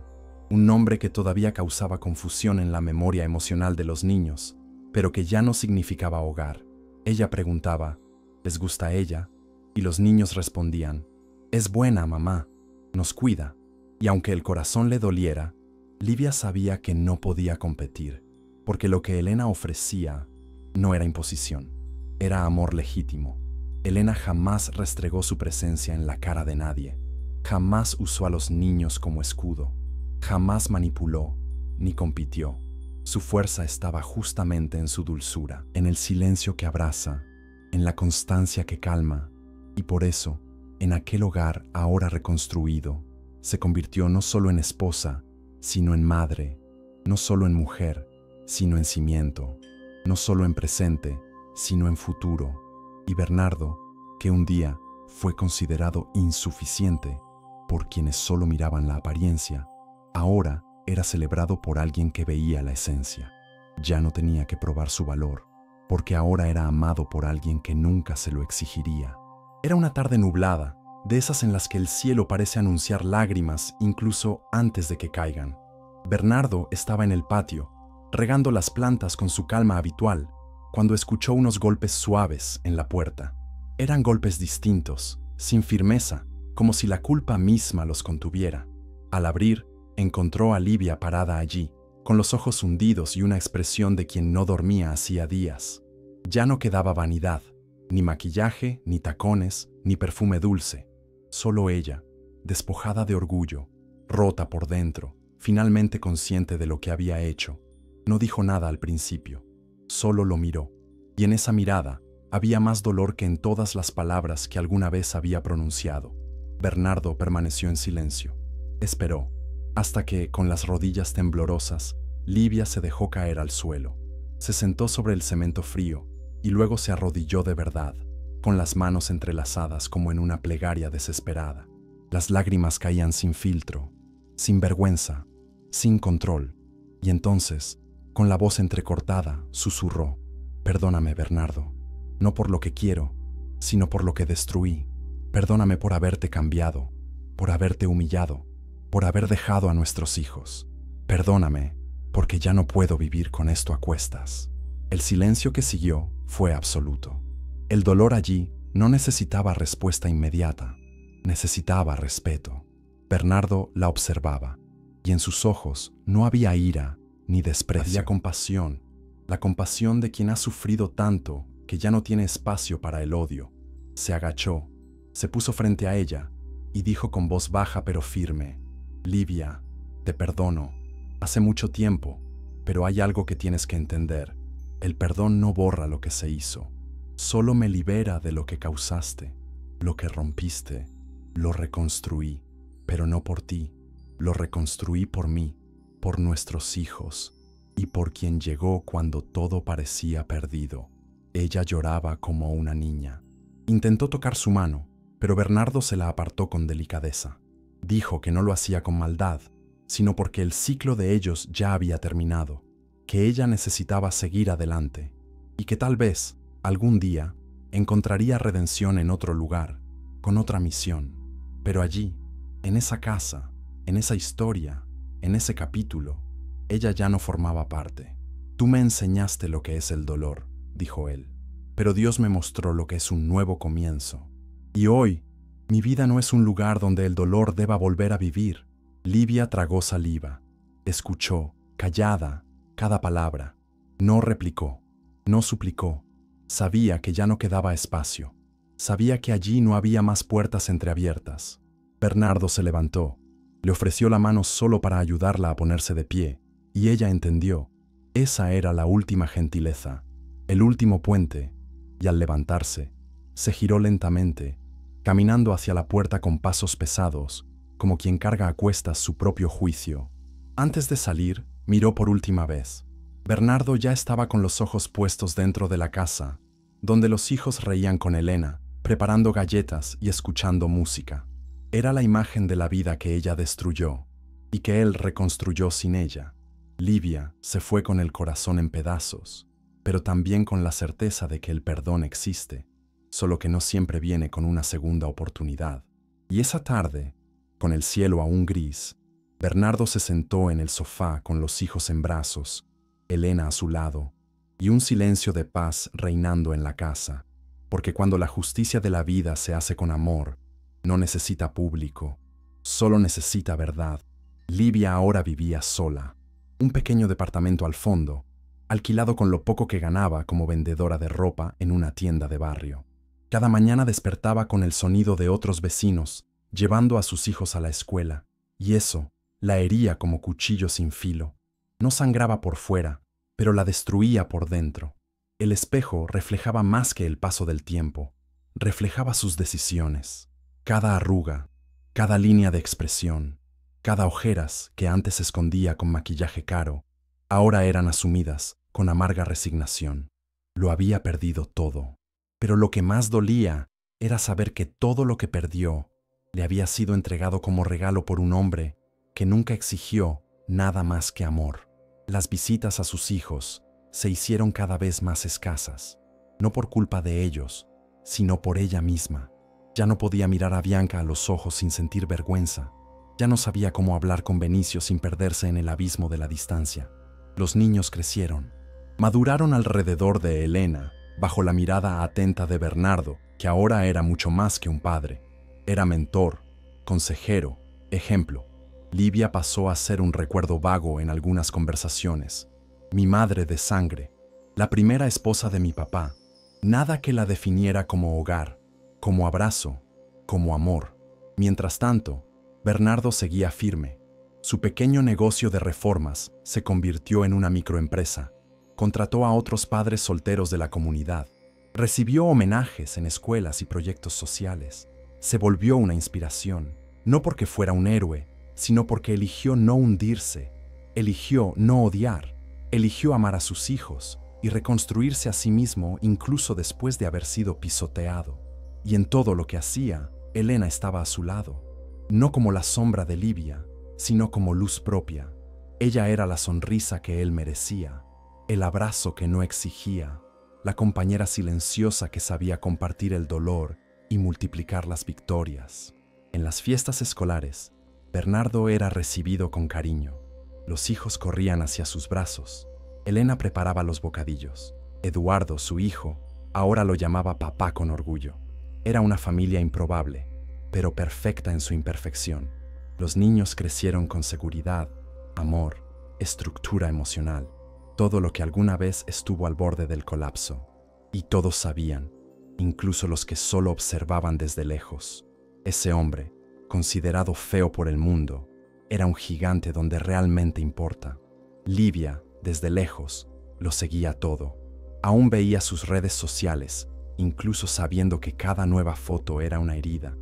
un nombre que todavía causaba confusión en la memoria emocional de los niños, pero que ya no significaba hogar. Ella preguntaba: ¿les gusta ella? Y los niños respondían: es buena, mamá, nos cuida. Y aunque el corazón le doliera, Livia sabía que no podía competir, porque lo que Elena ofrecía No era imposición, era amor legítimo. Elena jamás restregó su presencia en la cara de nadie, jamás usó a los niños como escudo, jamás manipuló ni compitió. Su fuerza estaba justamente en su dulzura, en el silencio que abraza, en la constancia que calma, y por eso, en aquel hogar ahora reconstruido, se convirtió no solo en esposa, sino en madre, no solo en mujer, sino en cimiento, no solo en presente, sino en futuro. Y Bernardo, que un día fue considerado insuficiente por quienes solo miraban la apariencia, ahora era celebrado por alguien que veía la esencia. Ya no tenía que probar su valor, porque ahora era amado por alguien que nunca se lo exigiría. Era una tarde nublada, de esas en las que el cielo parece anunciar lágrimas incluso antes de que caigan. Bernardo estaba en el patio, regando las plantas con su calma habitual, cuando escuchó unos golpes suaves en la puerta. Eran golpes distintos, sin firmeza, como si la culpa misma los contuviera. Al abrir, encontró a Livia parada allí, con los ojos hundidos y una expresión de quien no dormía hacía días. Ya no quedaba vanidad, ni maquillaje, ni tacones, ni perfume dulce. Solo ella, despojada de orgullo, rota por dentro, finalmente consciente de lo que había hecho. No dijo nada al principio, solo lo miró, y en esa mirada había más dolor que en todas las palabras que alguna vez había pronunciado. Bernardo permaneció en silencio. Esperó, hasta que, con las rodillas temblorosas, Livia se dejó caer al suelo. Se sentó sobre el cemento frío y luego se arrodilló de verdad, con las manos entrelazadas como en una plegaria desesperada. Las lágrimas caían sin filtro, sin vergüenza, sin control, y entonces, con la voz entrecortada, susurró: «Perdóname, Bernardo, no por lo que quiero, sino por lo que destruí. Perdóname por haberte cambiado, por haberte humillado, por haber dejado a nuestros hijos. Perdóname, porque ya no puedo vivir con esto a cuestas». El silencio que siguió fue absoluto. El dolor allí no necesitaba respuesta inmediata, necesitaba respeto. Bernardo la observaba, y en sus ojos no había ira ni desprecio. Había compasión, la compasión de quien ha sufrido tanto que ya no tiene espacio para el odio. Se agachó, se puso frente a ella y dijo con voz baja pero firme: «Livia, te perdono. Hace mucho tiempo, pero hay algo que tienes que entender. El perdón no borra lo que se hizo, solo me libera de lo que causaste, lo que rompiste. Lo reconstruí, pero no por ti, lo reconstruí por mí, por nuestros hijos y por quien llegó cuando todo parecía perdido». Ella lloraba como una niña. Intentó tocar su mano, pero Bernardo se la apartó con delicadeza. Dijo que no lo hacía con maldad, sino porque el ciclo de ellos ya había terminado, que ella necesitaba seguir adelante y que tal vez, algún día, encontraría redención en otro lugar, con otra misión. Pero allí, en esa casa, en esa historia, en ese capítulo, ella ya no formaba parte. «Tú me enseñaste lo que es el dolor», dijo él, «pero Dios me mostró lo que es un nuevo comienzo. Y hoy, mi vida no es un lugar donde el dolor deba volver a vivir». Livia tragó saliva, escuchó, callada, cada palabra. No replicó, no suplicó. Sabía que ya no quedaba espacio. Sabía que allí no había más puertas entreabiertas. Bernardo se levantó, le ofreció la mano solo para ayudarla a ponerse de pie, y ella entendió. Esa era la última gentileza, el último puente, y al levantarse, se giró lentamente, caminando hacia la puerta con pasos pesados, como quien carga a cuestas su propio juicio. Antes de salir, miró por última vez. Bernardo ya estaba con los ojos puestos dentro de la casa, donde los hijos reían con Elena, preparando galletas y escuchando música. Era la imagen de la vida que ella destruyó y que él reconstruyó sin ella. Livia se fue con el corazón en pedazos, pero también con la certeza de que el perdón existe, solo que no siempre viene con una segunda oportunidad. Y esa tarde, con el cielo aún gris, Bernardo se sentó en el sofá con los hijos en brazos, Elena a su lado, y un silencio de paz reinando en la casa, porque cuando la justicia de la vida se hace con amor, no necesita público, solo necesita verdad. Livia ahora vivía sola, un pequeño departamento al fondo, alquilado con lo poco que ganaba como vendedora de ropa en una tienda de barrio. Cada mañana despertaba con el sonido de otros vecinos, llevando a sus hijos a la escuela, y eso la hería como cuchillo sin filo. No sangraba por fuera, pero la destruía por dentro. El espejo reflejaba más que el paso del tiempo, reflejaba sus decisiones. Cada arruga, cada línea de expresión, cada ojeras que antes escondía con maquillaje caro, ahora eran asumidas con amarga resignación. Lo había perdido todo. Pero lo que más dolía era saber que todo lo que perdió le había sido entregado como regalo por un hombre que nunca exigió nada más que amor. Las visitas a sus hijos se hicieron cada vez más escasas, no por culpa de ellos, sino por ella misma. Ya no podía mirar a Bianca a los ojos sin sentir vergüenza. Ya no sabía cómo hablar con Benicio sin perderse en el abismo de la distancia. Los niños crecieron, maduraron alrededor de Elena, bajo la mirada atenta de Bernardo, que ahora era mucho más que un padre. Era mentor, consejero, ejemplo. Livia pasó a ser un recuerdo vago en algunas conversaciones. Mi madre de sangre, la primera esposa de mi papá. Nada que la definiera como hogar, como abrazo, como amor. Mientras tanto, Bernardo seguía firme. Su pequeño negocio de reformas se convirtió en una microempresa. Contrató a otros padres solteros de la comunidad. Recibió homenajes en escuelas y proyectos sociales. Se volvió una inspiración, no porque fuera un héroe, sino porque eligió no hundirse, eligió no odiar, eligió amar a sus hijos y reconstruirse a sí mismo incluso después de haber sido pisoteado. Y en todo lo que hacía, Elena estaba a su lado, no como la sombra de Livia, sino como luz propia. Ella era la sonrisa que él merecía, el abrazo que no exigía, la compañera silenciosa que sabía compartir el dolor y multiplicar las victorias. En las fiestas escolares, Bernardo era recibido con cariño. Los hijos corrían hacia sus brazos. Elena preparaba los bocadillos. Eduardo, su hijo, ahora lo llamaba papá con orgullo. Era una familia improbable, pero perfecta en su imperfección. Los niños crecieron con seguridad, amor, estructura emocional, todo lo que alguna vez estuvo al borde del colapso. Y todos sabían, incluso los que solo observaban desde lejos. Ese hombre, considerado feo por el mundo, era un gigante donde realmente importa. Livia, desde lejos, lo seguía todo. Aún veía sus redes sociales, incluso sabiendo que cada nueva foto era una herida.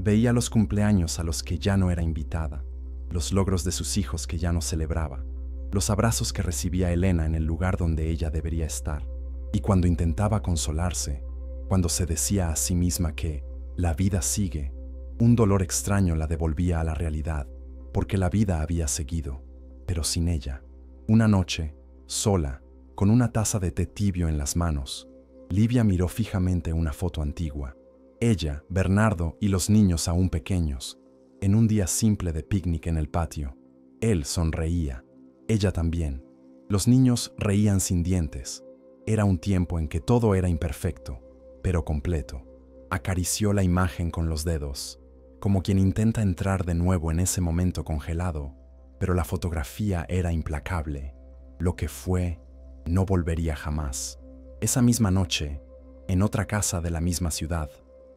Veía los cumpleaños a los que ya no era invitada, los logros de sus hijos que ya no celebraba, los abrazos que recibía Elena en el lugar donde ella debería estar. Y cuando intentaba consolarse, cuando se decía a sí misma que la vida sigue, un dolor extraño la devolvía a la realidad, porque la vida había seguido, pero sin ella. Una noche, sola, con una taza de té tibio en las manos, Livia miró fijamente una foto antigua. Ella, Bernardo y los niños aún pequeños, en un día simple de picnic en el patio. Él sonreía, ella también. Los niños reían sin dientes. Era un tiempo en que todo era imperfecto, pero completo. Acarició la imagen con los dedos, como quien intenta entrar de nuevo en ese momento congelado, pero la fotografía era implacable. Lo que fue, no volvería jamás. Esa misma noche, en otra casa de la misma ciudad,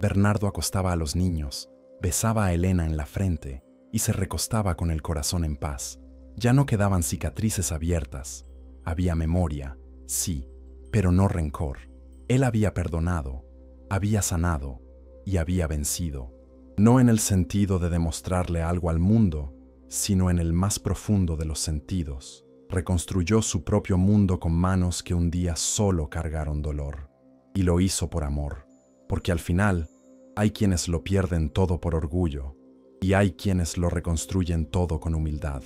Bernardo acostaba a los niños, besaba a Elena en la frente y se recostaba con el corazón en paz. Ya no quedaban cicatrices abiertas. Había memoria, sí, pero no rencor. Él había perdonado, había sanado y había vencido. No en el sentido de demostrarle algo al mundo, sino en el más profundo de los sentidos. Reconstruyó su propio mundo con manos que un día solo cargaron dolor. Y lo hizo por amor, porque al final hay quienes lo pierden todo por orgullo y hay quienes lo reconstruyen todo con humildad.